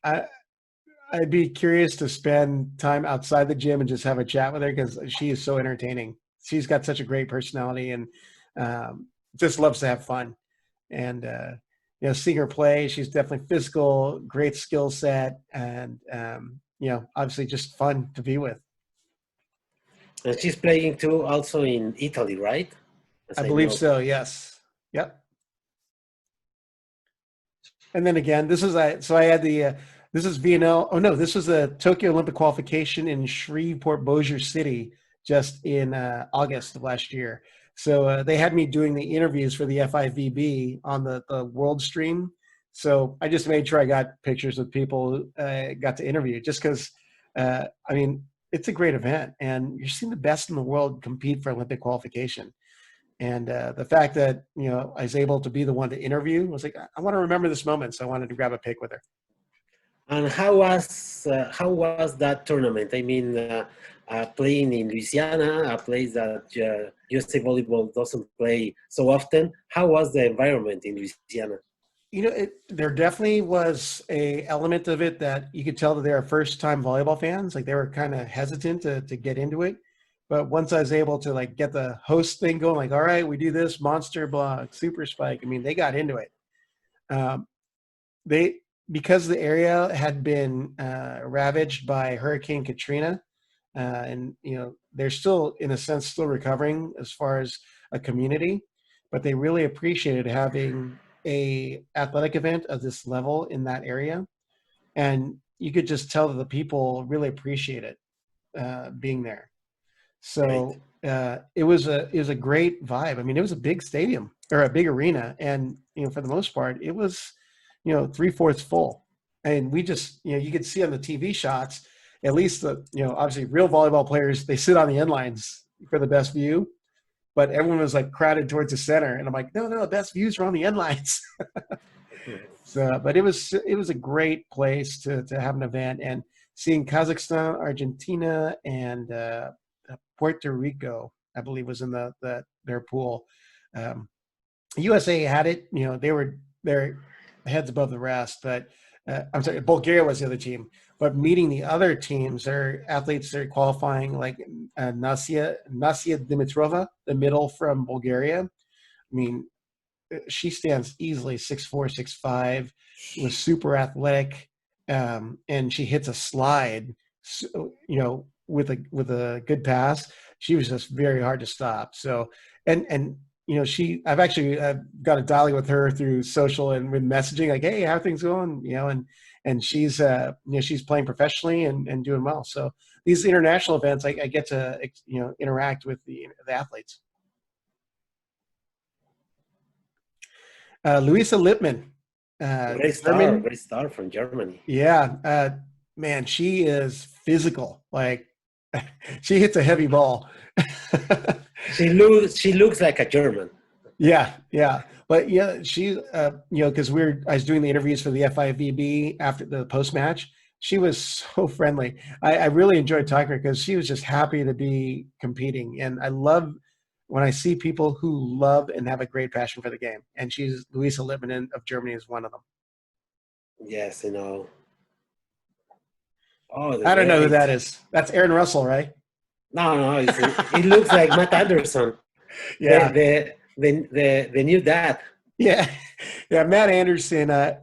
I'd be curious to spend time outside the gym and just have a chat with her because she is so entertaining. She's got such a great personality and just loves to have fun. And, seeing her play, she's definitely physical, great skill set, and, obviously just fun to be with. And she's playing too also in Italy, right? I believe so, yes. Yep. And then again, this is this is VNL. Oh no, this was the Tokyo Olympic qualification in Shreveport Bossier City just in August of last year. So they had me doing the interviews for the FIVB on the world stream. So I just made sure I got pictures with people got to interview just because, I mean, it's a great event and you're seeing the best in the world compete for Olympic qualification. And the fact that, I was able to be the one to interview, I was like, I want to remember this moment. So I wanted to grab a pic with her. And how was that tournament? I mean, playing in Louisiana, a place that USA Volleyball doesn't play so often. How was the environment in Louisiana? There definitely was a element of it that you could tell that they were first-time volleyball fans. Like they were kind of hesitant to get into it. But once I was able to like get the host thing going, like, all right, we do this monster block, super spike. I mean, they got into it. They because the area had been ravaged by Hurricane Katrina, and they're still in a sense still recovering as far as a community, but they really appreciated having a athletic event of this level in that area, and you could just tell that the people really appreciate it being there. So it was a great vibe. I mean, it was a big stadium or a big arena, and for the most part, it was 3/4 full. And we just you could see on the TV shots, at least the obviously real volleyball players, they sit on the end lines for the best view, but everyone was like crowded towards the center, and I'm like, no, the best views are on the end lines. So, but it was a great place to have an event, and seeing Kazakhstan, Argentina, and Puerto Rico, I believe, was in their pool. USA had it, they were their heads above the rest, but I'm sorry, Bulgaria was the other team. But meeting the other teams, their athletes are qualifying, like Nasia Dimitrova, the middle from Bulgaria. I mean, she stands easily 6'4", 6'5", was super athletic, and she hits a slide, with a good pass. She was just very hard to stop. So, and I've actually got a dialogue with her through social and with messaging, like, hey, how are things going? And she's she's playing professionally and doing well. So these international events, I get to interact with the athletes. Luisa Lippmann, great star from Germany. Yeah, man, she is physical. Like she hits a heavy ball. She looks like a German. Yeah. But yeah, she because I was doing the interviews for the FIVB after the post match. She was so friendly. I really enjoyed talking to her because she was just happy to be competing, and I love when I see people who love and have a great passion for the game. And Luisa Lippmann of Germany is one of them. Yes, I know. Oh, I don't know who that is. That's Erin Russell, right? No, it looks like Matt Anderson. Yeah, the new dad. Yeah, Matt Anderson. I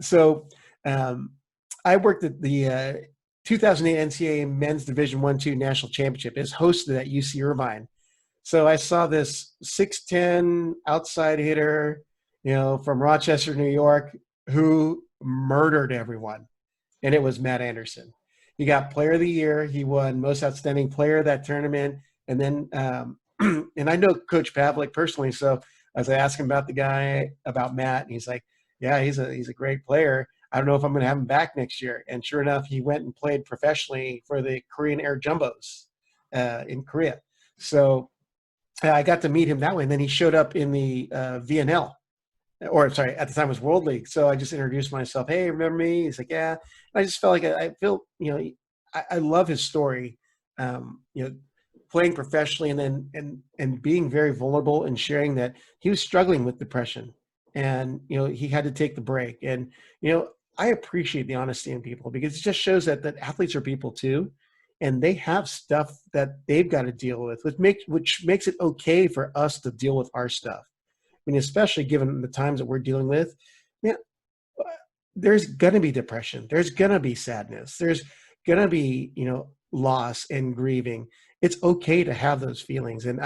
worked at the 2008 NCAA Men's Division I/II National Championship. It's hosted at UC Irvine. So I saw this 6'10" outside hitter, from Rochester, New York, who murdered everyone, and it was Matt Anderson. He got Player of the Year. He won Most Outstanding Player of that tournament, and then and I know Coach Pavlik personally, so as I asked him about Matt, and he's like, "Yeah, he's a great player. I don't know if I'm going to have him back next year." And sure enough, he went and played professionally for the Korean Air Jumbos in Korea. So I got to meet him that way, and then he showed up in the VNL, or sorry, at the time it was World League. So I just introduced myself. Hey, remember me? He's like, yeah. And I just felt like I love his story. Playing professionally and being very vulnerable and sharing that he was struggling with depression, and he had to take the break. And I appreciate the honesty in people, because it just shows that athletes are people too, and they have stuff that they've got to deal with, which makes it okay for us to deal with our stuff. I mean, especially given the times that we're dealing with, there's going to be depression. There's going to be sadness. There's going to be, loss and grieving. It's okay to have those feelings. And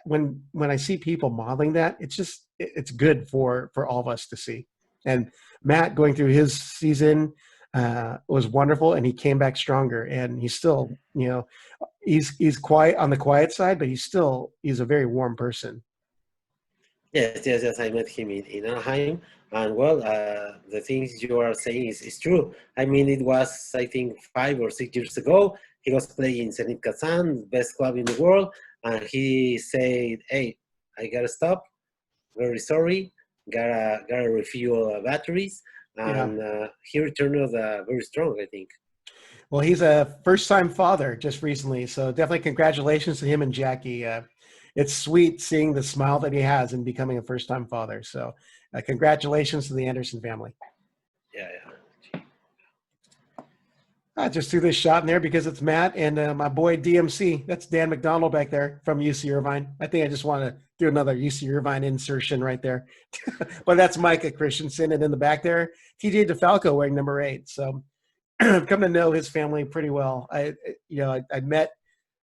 when I see people modeling that, it's good for all of us to see. And Matt going through his season was wonderful, and he came back stronger, and he's still, he's quiet on the quiet side, but he's a very warm person. Yes. I met him in Anaheim, and well, the things you are saying is true. I mean, it was, I think, 5 or 6 years ago. He was playing in Zenit Kazan, best club in the world, and he said, "Hey, I gotta stop. Very sorry. Gotta refuel batteries." And he returned very strong, I think. Well, he's a first-time father just recently, so definitely congratulations to him and Jackie. It's sweet seeing the smile that he has in becoming a first-time father. So congratulations to the Anderson family. Yeah. I just threw this shot in there because it's Matt and my boy DMC. That's Dan McDonald back there from UC Irvine. I think I just want to do another UC Irvine insertion right there. But that's Micah Christensen. And in the back there, TJ DeFalco wearing number 8. So I've come to know his family pretty well. I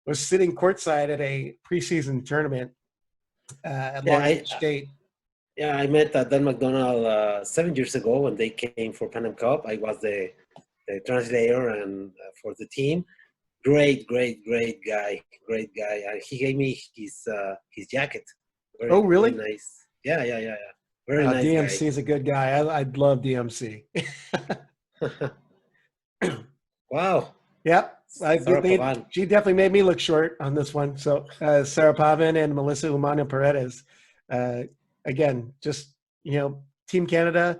was sitting courtside at a preseason tournament at Long Beach State. Yeah, I met Dan McDonald 7 years ago when they came for Pan Am Cup. I was the translator and for the team. Great guy. He gave me his jacket. Really? Very nice. Yeah. Very nice. DMC guy. is a good guy. I love DMC. Wow. Yep. She definitely made me look short on this one. So Sarah Pavin and Melissa Humano Paredes. Again, just, Team Canada,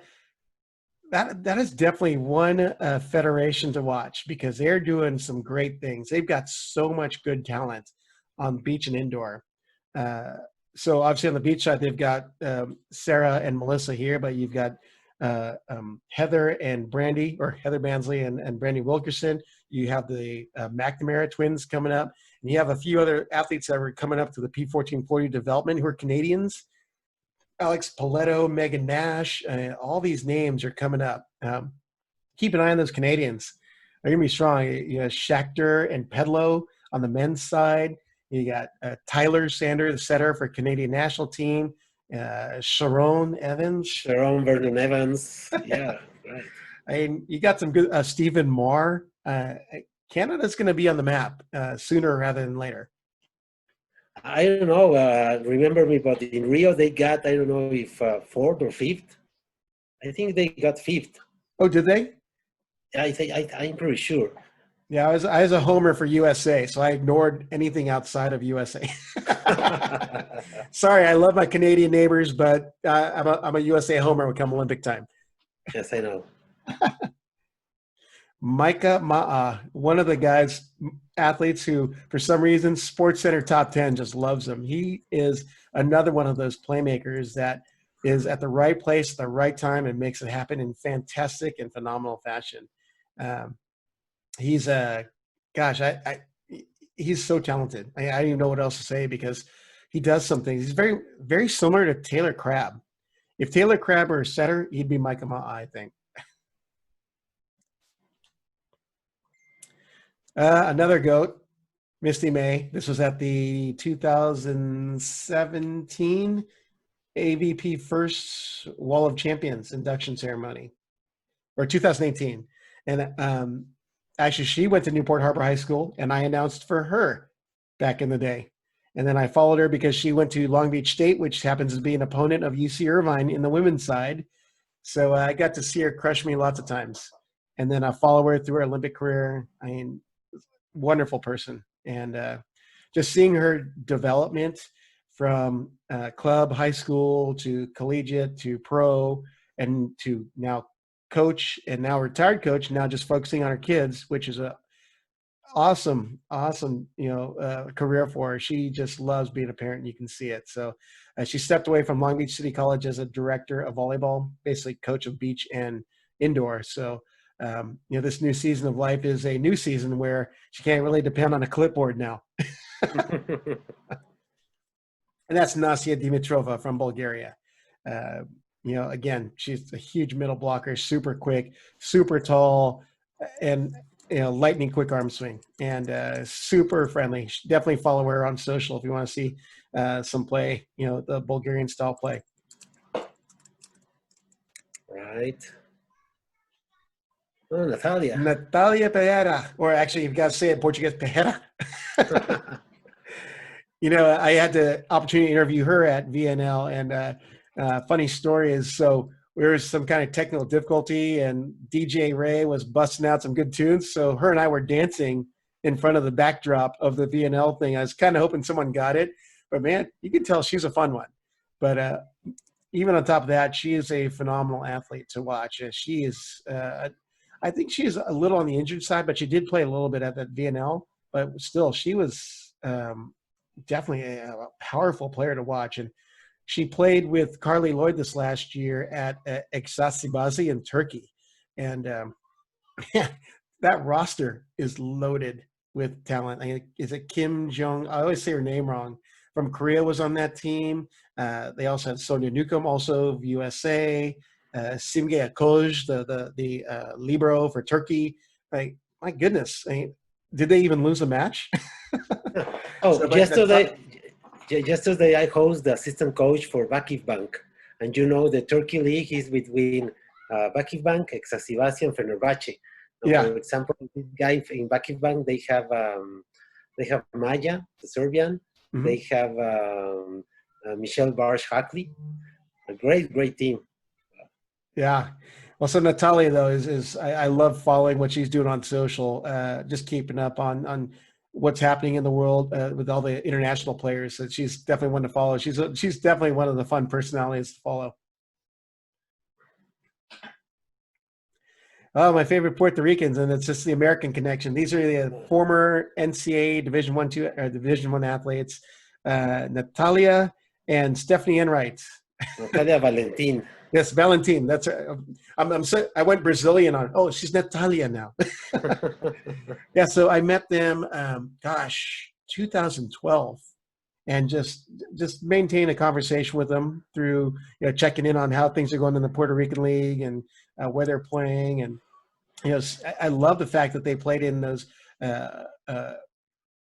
that is definitely one federation to watch because they're doing some great things. They've got so much good talent on beach and indoor. So obviously on the beach side, they've got Sarah and Melissa here, but you've got Heather and Brandi, or Heather Bansley and Brandi Wilkerson. You have the McNamara twins coming up, and you have a few other athletes that are coming up to the P1440 development who are Canadians. Alex Paletto, Megan Nash, all these names are coming up. Keep an eye on those Canadians. They're going to be strong. You have Schechter and Pedlow on the men's side. You got Tyler Sander, the setter for Canadian national team. Sharon Vernon Evans. Yeah, right. I mean, you got some good Stephen Marr. Canada's going to be on the map sooner rather than later. I don't know. Remember me, but in Rio they got, I don't know if 4th or 5th. I think they got 5th. Oh, did they? I'm pretty sure. Yeah, I was a homer for USA, so I ignored anything outside of USA. Sorry, I love my Canadian neighbors, but I'm a USA homer when come Olympic time. Yes, I know. Micah Ma'a, one of the athletes who, for some reason, SportsCenter Top 10 just loves him. He is another one of those playmakers that is at the right place at the right time and makes it happen in fantastic and phenomenal fashion. He's he's so talented. I don't even know what else to say because he does something. He's very, very similar to Taylor Crabb. If Taylor Crabb were a setter, he'd be Micah Ma'a, I think. Another GOAT, Misty May. This was at the 2017 AVP First Wall of Champions induction ceremony, or 2018. And actually, she went to Newport Harbor High School, and I announced for her back in the day. And then I followed her because she went to Long Beach State, which happens to be an opponent of UC Irvine in the women's side. So I got to see her crush me lots of times. And then I follow her through her Olympic career. I mean, wonderful person. And just seeing her development from club, high school, to collegiate, to pro, and to now coach, and now retired coach, now just focusing on her kids, which is a awesome career for her. She just loves being a parent, and you can see it. So she stepped away from Long Beach City College as a director of volleyball, basically coach of beach and indoor. So this new season of life is a new season where she can't really depend on a clipboard now. And that's Nasia Dimitrova from Bulgaria. Again, she's a huge middle blocker, super quick, super tall, and lightning quick arm swing, and super friendly. Definitely follow her on social if you want to see some play, the Bulgarian style play. Right. Oh, Natalia Pereira, or actually, you've got to say it in Portuguese, Pereira. I had the opportunity to interview her at VNL, and funny story is, so there was some kind of technical difficulty, and DJ Ray was busting out some good tunes. So her and I were dancing in front of the backdrop of the VNL thing. I was kind of hoping someone got it, but man, you can tell she's a fun one. But even on top of that, she is a phenomenal athlete to watch. She is, I think she is a little on the injured side, but she did play a little bit at that VNL. But still, she was definitely a powerful player to watch. And she played with Carli Lloyd this last year at Eksatsibazi in Turkey. And that roster is loaded with talent. Is it Kim Jong? I always say her name wrong. From Korea was on that team. They also had Sonia Newcomb, also of USA. Simge Akoj, the libero for Turkey. Like, my goodness, did they even lose a match? Oh, So, yesterday I host the assistant coach for Vakif Bank, and the Turkey league is between Vakif Bank, Eksatsibasi, and Fenerbahce. Yeah. For example, this guy in Vakif Bank, they have Maya, the Serbian. Mm-hmm. They have Michelle Barsh-Hackley, a great team. Yeah. Well, so Natalia, though, is I love following what she's doing on social, just keeping up on what's happening in the world with all the international players. So she's definitely one to follow. She's definitely one of the fun personalities to follow. Oh, my favorite Puerto Ricans, and it's just the American connection. These are the former NCAA Division I, II, or Division I athletes, Natalia and Stephanie Enright. Natalia Valentin. Yes, Valentin. That's her. I went Brazilian on. Oh, she's Natalia now. Yeah, so I met them. 2012, and just maintain a conversation with them through checking in on how things are going in the Puerto Rican League and where they're playing. And I love the fact that they played in those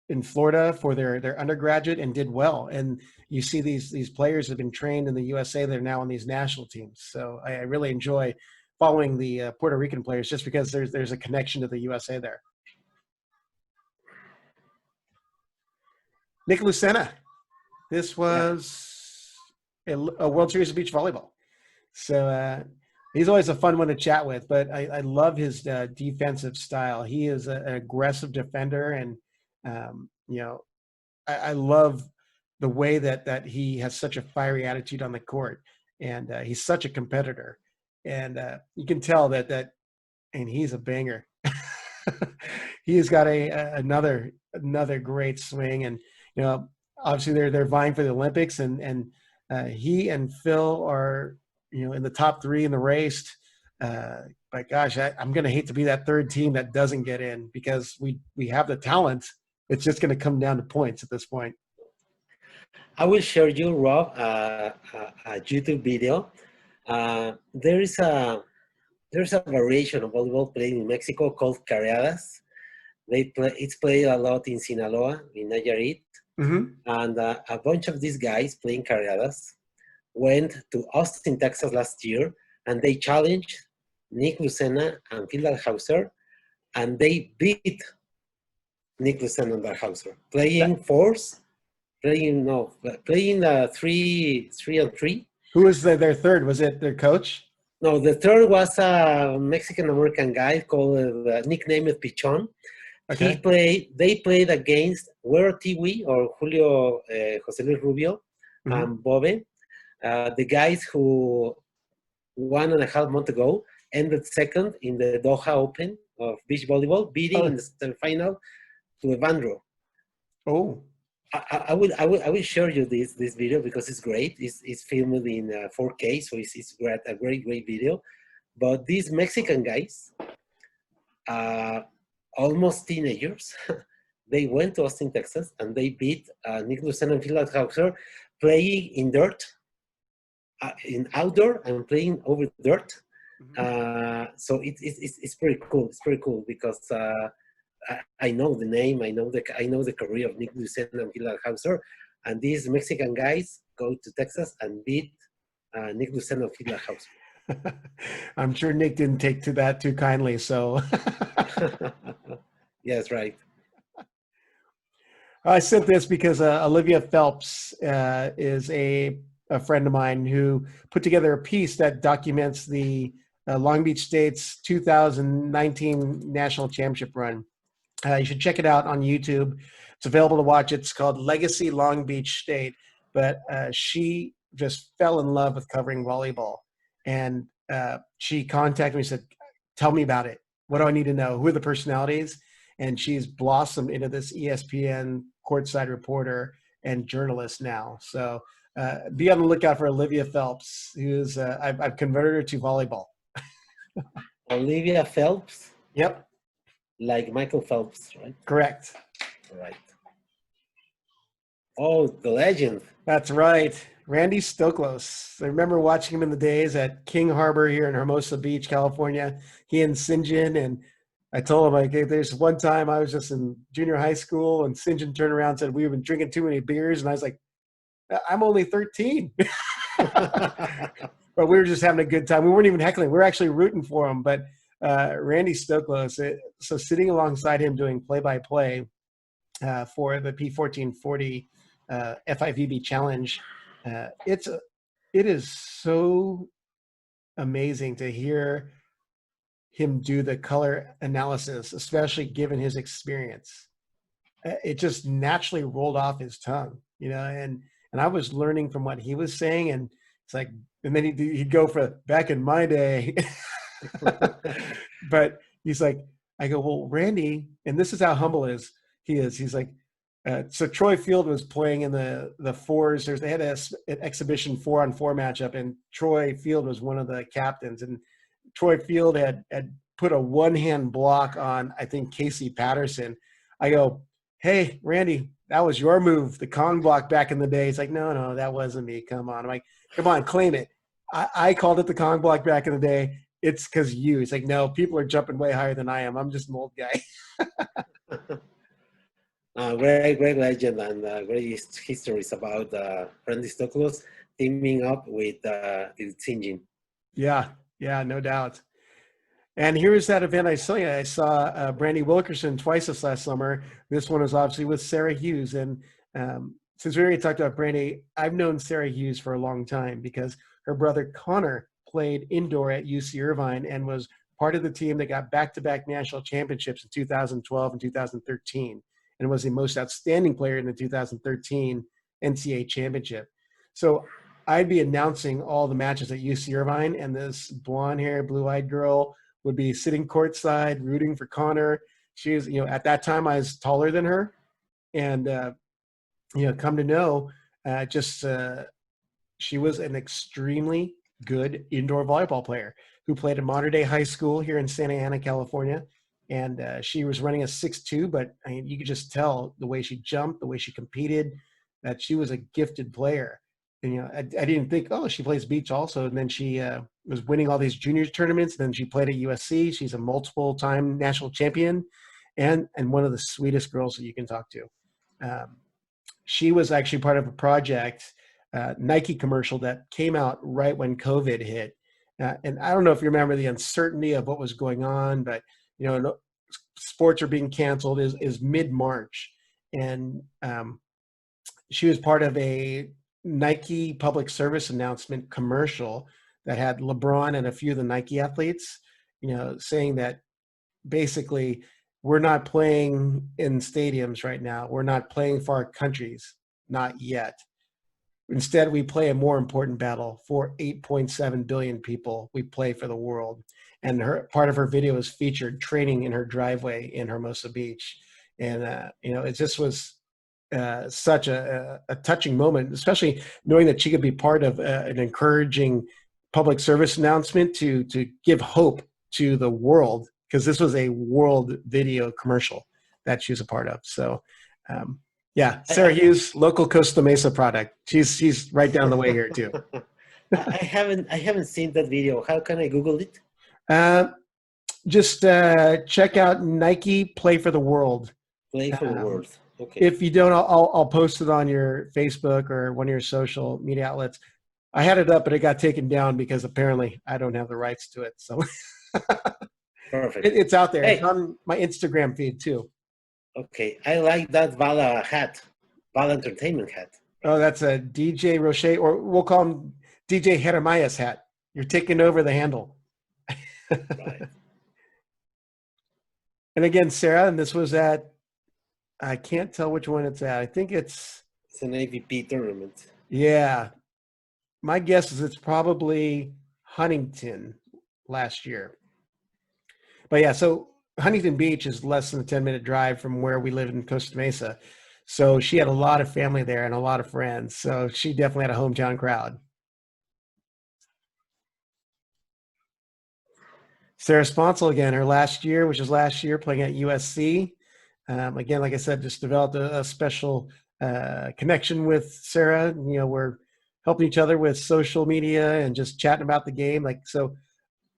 in Florida for their undergraduate and did well. And you see these players have been trained in the USA. They're now on these national teams. So I really enjoy following the Puerto Rican players just because there's a connection to the USA there. Nick Lucena. This was a World Series of Beach Volleyball. So he's always a fun one to chat with, but I love his defensive style. He is an aggressive defender, and I love the way that he has such a fiery attitude on the court, and he's such a competitor, and you can tell that and he's a banger. He's got another great swing, and obviously they're vying for the Olympics, and he and Phil are in the top 3 in the race. But gosh, I'm going to hate to be that third team that doesn't get in, because we have the talent. It's just going to come down to points at this point. I will share you, Rob, a YouTube video. There's a variation of volleyball played in Mexico called carreadas. It's played a lot in Sinaloa, in Nayarit. Mm-hmm. And a bunch of these guys playing carreadas went to Austin, Texas last year, and they challenged Nick Lucena and Phil Dalhauser, and they beat Nick Lucena and Dalhauser, playing fours, playing 3-on-3. Who was their third? Was it their coach? No, the third was a Mexican-American guy called, nicknamed Pichon. Okay. They played against Güero Tiwi or Julio José Luis Rubio, mm-hmm. and Bobe. The guys who 1.5 months ago ended second in the Doha Open of beach volleyball, beating in the semifinal to Evandro. Oh, I will share you this video because it's great. It's filmed in 4K, so it's a great video. But these Mexican guys, almost teenagers, they went to Austin, Texas, and they beat Nick Lucena and Phil Dalhauser playing in dirt, in outdoor, and playing over dirt. Mm-hmm. So it's pretty cool. It's pretty cool because I know the name, I know the career of Nick Lucena and Phil Dalhauser, and these Mexican guys go to Texas and beat Nick Lucena and Phil Dalhauser. I'm sure Nick didn't take to that too kindly. So, yes, right. I sent this because Olivia Phelps is a friend of mine who put together a piece that documents the Long Beach State's 2019 National Championship run. You should check it out on YouTube. It's available to watch. It's called Legacy Long Beach State. But she just fell in love with covering volleyball. And she contacted me and said, tell me about it. What do I need to know? Who are the personalities? And she's blossomed into this ESPN courtside reporter and journalist now. So be on the lookout for Olivia Phelps, who's I've converted her to volleyball. Olivia Phelps? Yep. Like Michael Phelps, right? Correct. Right. Oh, the legend. That's right. Randy Stoklos. I remember watching him in the days at King Harbor here in Hermosa Beach, California. He and St. John, and I told him, like, hey, there's one time I was just in junior high school and St. John turned around and said, we've been drinking too many beers. And I was like, I'm only 13. But we were just having a good time. We weren't even heckling. We were actually rooting for him. But Randy Stoklos, so sitting alongside him doing play-by-play for the P1440 FIVB challenge, it is so amazing to hear him do the color analysis, especially given his experience. It just naturally rolled off his tongue, you know, and I was learning from what he was saying, and it's like, and then he'd go for back in my day. But he's like, I go, well, Randy, and this is how humble he is. He's like, so Troy Field was playing in the fours. They had an exhibition 4-on-4 matchup, and Troy Field was one of the captains. And Troy Field had put a one-hand block on, I think, Casey Patterson. I go, hey, Randy, that was your move, the Kong block back in the day. He's like, no, that wasn't me. Come on. I'm like, come on, claim it. I called it the Kong block back in the day. It's because you. He's like, no, people are jumping way higher than I am. I'm just an old guy. Great legend and great histories about Brandi Stoklos teaming up with Sinjin. Yeah, no doubt. And here's that event I saw. I saw Brandi Wilkerson twice this last summer. This one was obviously with Sarah Hughes. And since we already talked about Brandi, I've known Sarah Hughes for a long time because her brother Connor played indoor at UC Irvine and was part of the team that got back-to-back national championships in 2012 and 2013. And was the most outstanding player in the 2013 NCAA championship. So I'd be announcing all the matches at UC Irvine, and this blonde-haired, blue-eyed girl would be sitting courtside, rooting for Connor. She was, at that time I was taller than her, and come to know, she was an extremely good indoor volleyball player who played at Modern Day High School here in Santa Ana, California. And she was running a 6'2", but I mean, you could just tell the way she jumped, the way she competed, that she was a gifted player. And, I didn't think, oh, she plays beach also. And then she was winning all these juniors tournaments. Then she played at USC. She's a multiple-time national champion and one of the sweetest girls that you can talk to. She was actually part of a project, Nike commercial that came out right when COVID hit. And I don't know if you remember the uncertainty of what was going on, but sports are being canceled is mid-March. And she was part of a Nike public service announcement commercial that had LeBron and a few of the Nike athletes, saying that basically we're not playing in stadiums right now. We're not playing for our countries, not yet. Instead, we play a more important battle for 8.7 billion people. We play for the world. And part of her video was featured training in her driveway in Hermosa Beach. And, it just was such a touching moment, especially knowing that she could be part of an encouraging public service announcement to give hope to the world, because this was a world video commercial that she was a part of. So, Sarah Hughes, local Costa Mesa product. She's right down the way here too. I haven't seen that video. How can I Google it? Just check out Nike Play for the World. Play for the World. Okay. If you don't, I'll post it on your Facebook or one of your social media outlets. I had it up, but it got taken down because apparently I don't have the rights to it. So perfect. It's out there. Hey. It's on my Instagram feed too. Okay, I like that Vala hat, Vala Entertainment hat. Oh, that's a DJ Roche, or we'll call him DJ Jeremiah's hat. You're taking over the handle. Right. And again, Sarah, and this was at, I can't tell which one it's at. I think it's an AVP tournament. Yeah. My guess is it's probably Huntington last year. But yeah, so Huntington Beach is less than a 10-minute drive from where we live in Costa Mesa. So she had a lot of family there and a lot of friends. So she definitely had a hometown crowd. Sarah Sponsel again, her last year, which was last year, playing at USC. Again, like I said, just developed a special connection with Sarah. You know, we're helping each other with social media and just chatting about the game. Like, so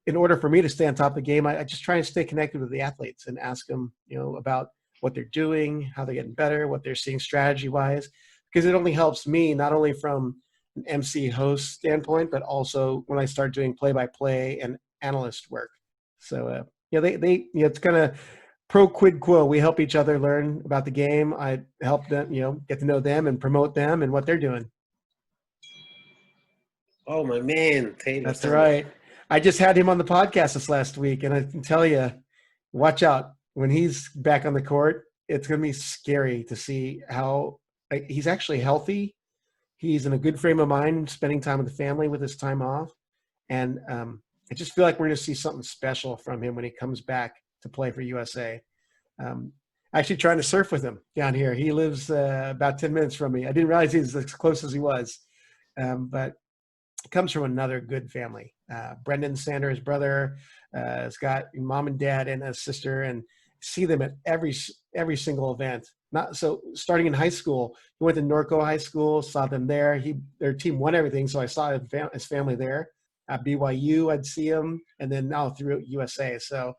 in order for me to stay on top of the game, I just try and stay connected with the athletes and ask them, you know, about what they're doing, how they're getting better, what they're seeing strategy wise, because it only helps me not only from an MC host standpoint, but also when I start doing play-by-play and analyst work. So, you know, they you know, it's kind of pro quid quo. We help each other learn about the game. I help them, you know, get to know them and promote them and what they're doing. Oh, my man, Taylor. That's right. I just had him on the podcast this last week, and I can tell you, watch out. When he's back on the court, it's going to be scary to see how he's actually healthy. He's in a good frame of mind, spending time with the family with his time off. And I just feel like we're going to see something special from him when he comes back to play for USA. Actually trying to surf with him down here. He lives about 10 minutes from me. I didn't realize he's as close as he was. But comes from another good family. Brendan Sander, his brother, has got mom and dad and a sister, and see them at every single event. Not so starting in high school, he went to Norco High School, saw them there. Their team won everything, so I saw his family there. At BYU, I'd see him, and then now through USA. So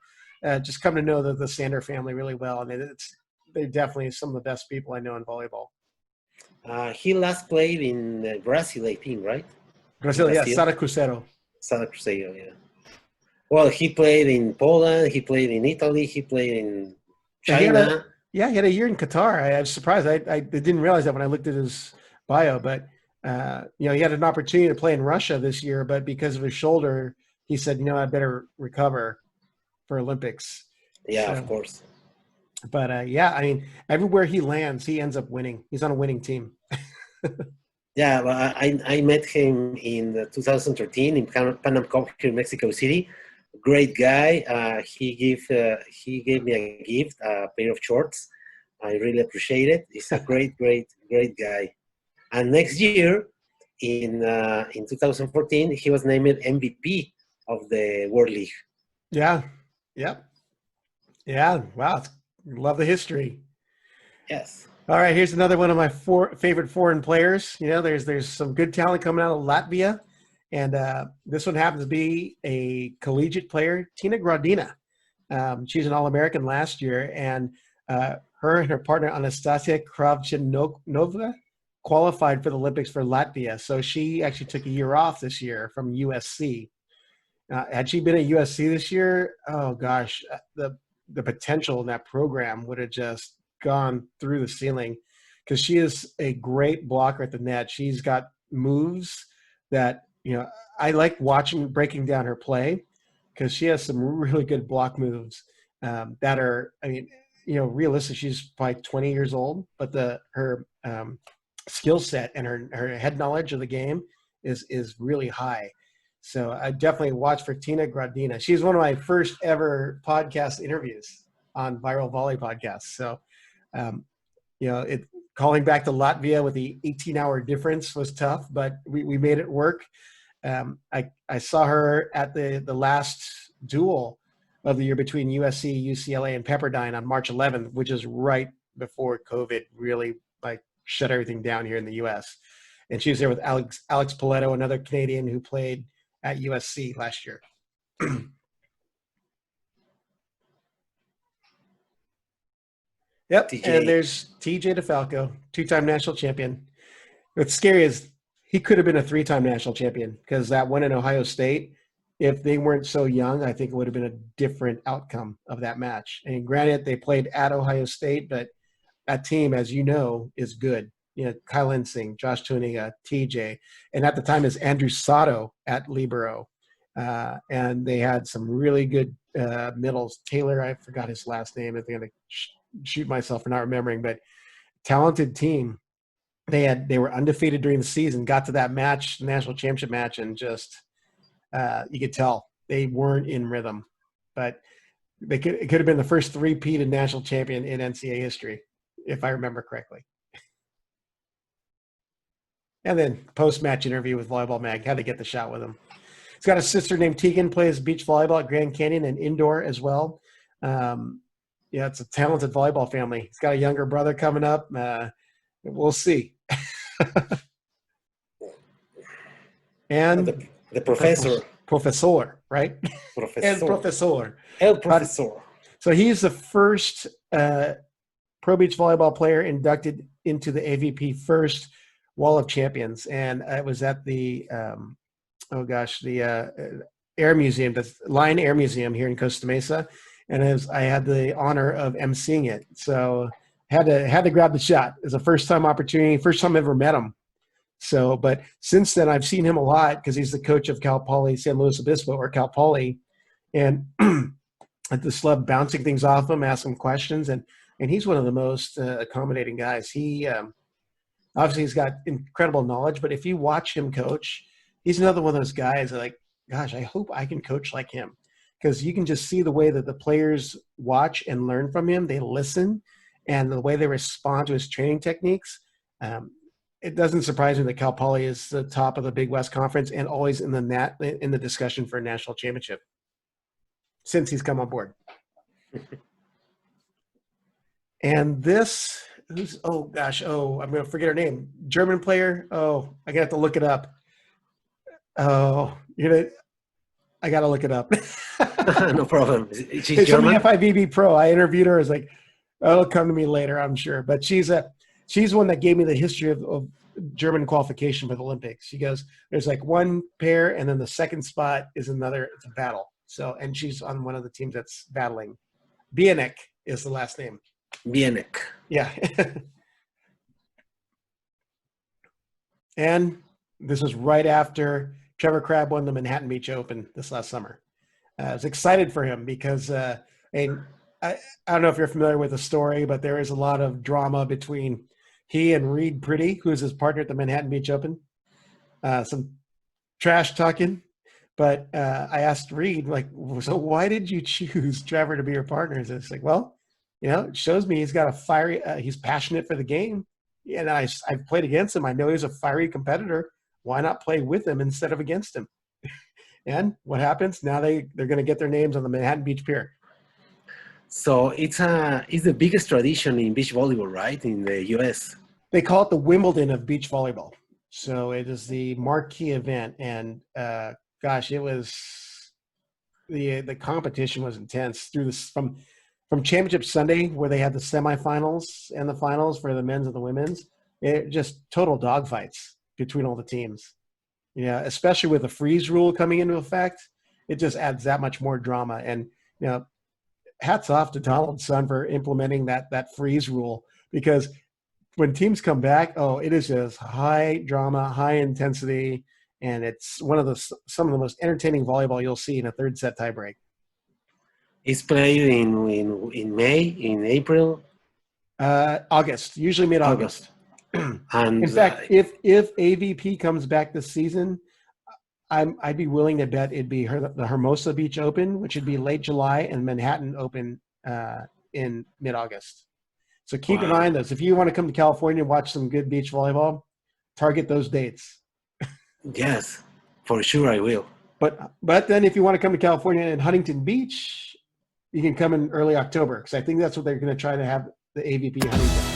just come to know the Sander family really well, and they're definitely some of the best people I know in volleyball. He last played in Brazil, I think, right? Brazil, yeah, Sada Cruzeiro. Sada Cruzeiro, yeah. Well, he played in Poland, he played in Italy, he played in China. He had a year in Qatar. I was surprised. I didn't realize that when I looked at his bio, but you know, he had an opportunity to play in Russia this year, but because of his shoulder, he said, you know, I better recover for Olympics. Yeah, so, of course. But yeah, I mean, everywhere he lands, he ends up winning. He's on a winning team. Yeah, well, I met him in 2013 in Pan Am Cup here in Mexico City. Great guy. He gave me a gift, a pair of shorts. I really appreciate it. He's a great guy. And next year, in 2014, he was named MVP of the World League. Yeah. Yep. Yeah. Wow. Love the history. Yes. All right. Here's another one of my favorite foreign players. You know, there's some good talent coming out of Latvia. And this one happens to be a collegiate player, Tina Gradina. She's an All-American last year. And her and her partner, Anastasia Kravchenova, qualified for the Olympics for Latvia. So she actually took a year off this year from USC. Had she been at USC this year, oh gosh, the potential in that program would have just gone through the ceiling, because she is a great blocker at the net. She's got moves that, you know, I like breaking down her play, because she has some really good block moves that are, I mean, you know, realistic. She's probably 20 years old, but her skill set and her head knowledge of the game is really high. So I definitely watch for Tina Gradina. She's one of my first ever podcast interviews on Viral Volley podcast. So, you know, calling back to Latvia with the 18-hour difference was tough, but we made it work. I saw her at the last duel of the year between USC, UCLA, and Pepperdine on March 11th, which is right before COVID really shut everything down here in the U.S. And she was there with Alex Paletto, another Canadian who played at USC last year. Yep. TJ. And there's TJ DeFalco, two-time national champion. What's scary is he could have been a three-time national champion, because that one in Ohio State, if they weren't so young, I think it would have been a different outcome of that match. And granted, they played at Ohio State, but that team, as you know, is good. You know, Kyle Ensing, Josh Tuniga, TJ, and at the time is Andrew Sato at libero. And they had some really good middles. Taylor, I forgot his last name. I think I'm going to shoot myself for not remembering, but talented team. They were undefeated during the season, got to that match, the national championship match, and just you could tell they weren't in rhythm. But it could have been the first three-peated national champion in NCAA history, if I remember correctly. And then post-match interview with Volleyball Mag. Had to get the shot with him. He's got a sister named Tegan, plays beach volleyball at Grand Canyon and indoor as well. Yeah, it's a talented volleyball family. He's got a younger brother coming up. We'll see. And the professor. Professor, right? Professor. El Professor. El Professor. So he's the first pro beach volleyball player inducted into the AVP first Wall of Champions. And it was at the, the Air Museum, the Lion Air Museum here in Costa Mesa. And I had the honor of emceeing it. So had to grab the shot. It was a first-time opportunity, first time I ever met him. So, but since then, I've seen him a lot because he's the coach of Cal Poly San Luis Obispo, or Cal Poly. And I just love bouncing things off him, ask him questions. And he's one of the most accommodating guys. He obviously he's got incredible knowledge, but if you watch him coach, he's another one of those guys that, like, gosh, I hope I can coach like him. Because you can just see the way that the players watch and learn from him. They listen, and the way they respond to his training techniques. It doesn't surprise me that Cal Poly is the top of the Big West Conference and always in the discussion for a national championship since he's come on board. And this, I'm going to forget her name. German player. Oh, I got to look it up. Oh, I got to look it up. No problem. She's it's German? on the FIVB Pro. I interviewed her. I was like, oh, it'll come to me later, I'm sure. But she's one that gave me the history of German qualification for the Olympics. She goes, there's like one pair, and then the second spot is another. It's a battle. So, and she's on one of the teams that's battling. Bienek is the last name. Bienek. Yeah. And this was right after Trevor Crabb won the Manhattan Beach Open this last summer. I was excited for him because I don't know if you're familiar with the story, but there is a lot of drama between he and Reed Pretty, who is his partner at the Manhattan Beach Open. Some trash talking. But I asked Reed, like, so why did you choose Trevor to be your partner? And it's like, well, it shows me he's got a fiery, he's passionate for the game. And I've played against him. I know he's a fiery competitor. Why not play with him instead of against him? And what happens? Now they're going to get their names on the Manhattan Beach Pier. So it's the biggest tradition in beach volleyball, right? In the U.S. They call it the Wimbledon of beach volleyball. So it is the marquee event. And gosh, it was the competition was intense through this from Championship Sunday, where they had the semifinals and the finals for the men's and the women's. It just total dogfights between all the teams. Especially with the freeze rule coming into effect, it just adds that much more drama. And, hats off to Donald's son for implementing that freeze rule, because when teams come back, it is just high drama, high intensity, and it's some of the most entertaining volleyball you'll see in a third set tiebreak. It's played in May, in April? August, usually mid-August. And in fact, if AVP comes back this season, I'd be willing to bet it'd be the Hermosa Beach Open, which would be late July, and Manhattan Open in mid-August. So keep an eye on those. If you want to come to California and watch some good beach volleyball, target those dates. Yes, for sure I will. But then if you want to come to California and Huntington Beach, you can come in early October, because I think that's what they're going to try to have the AVP Huntington.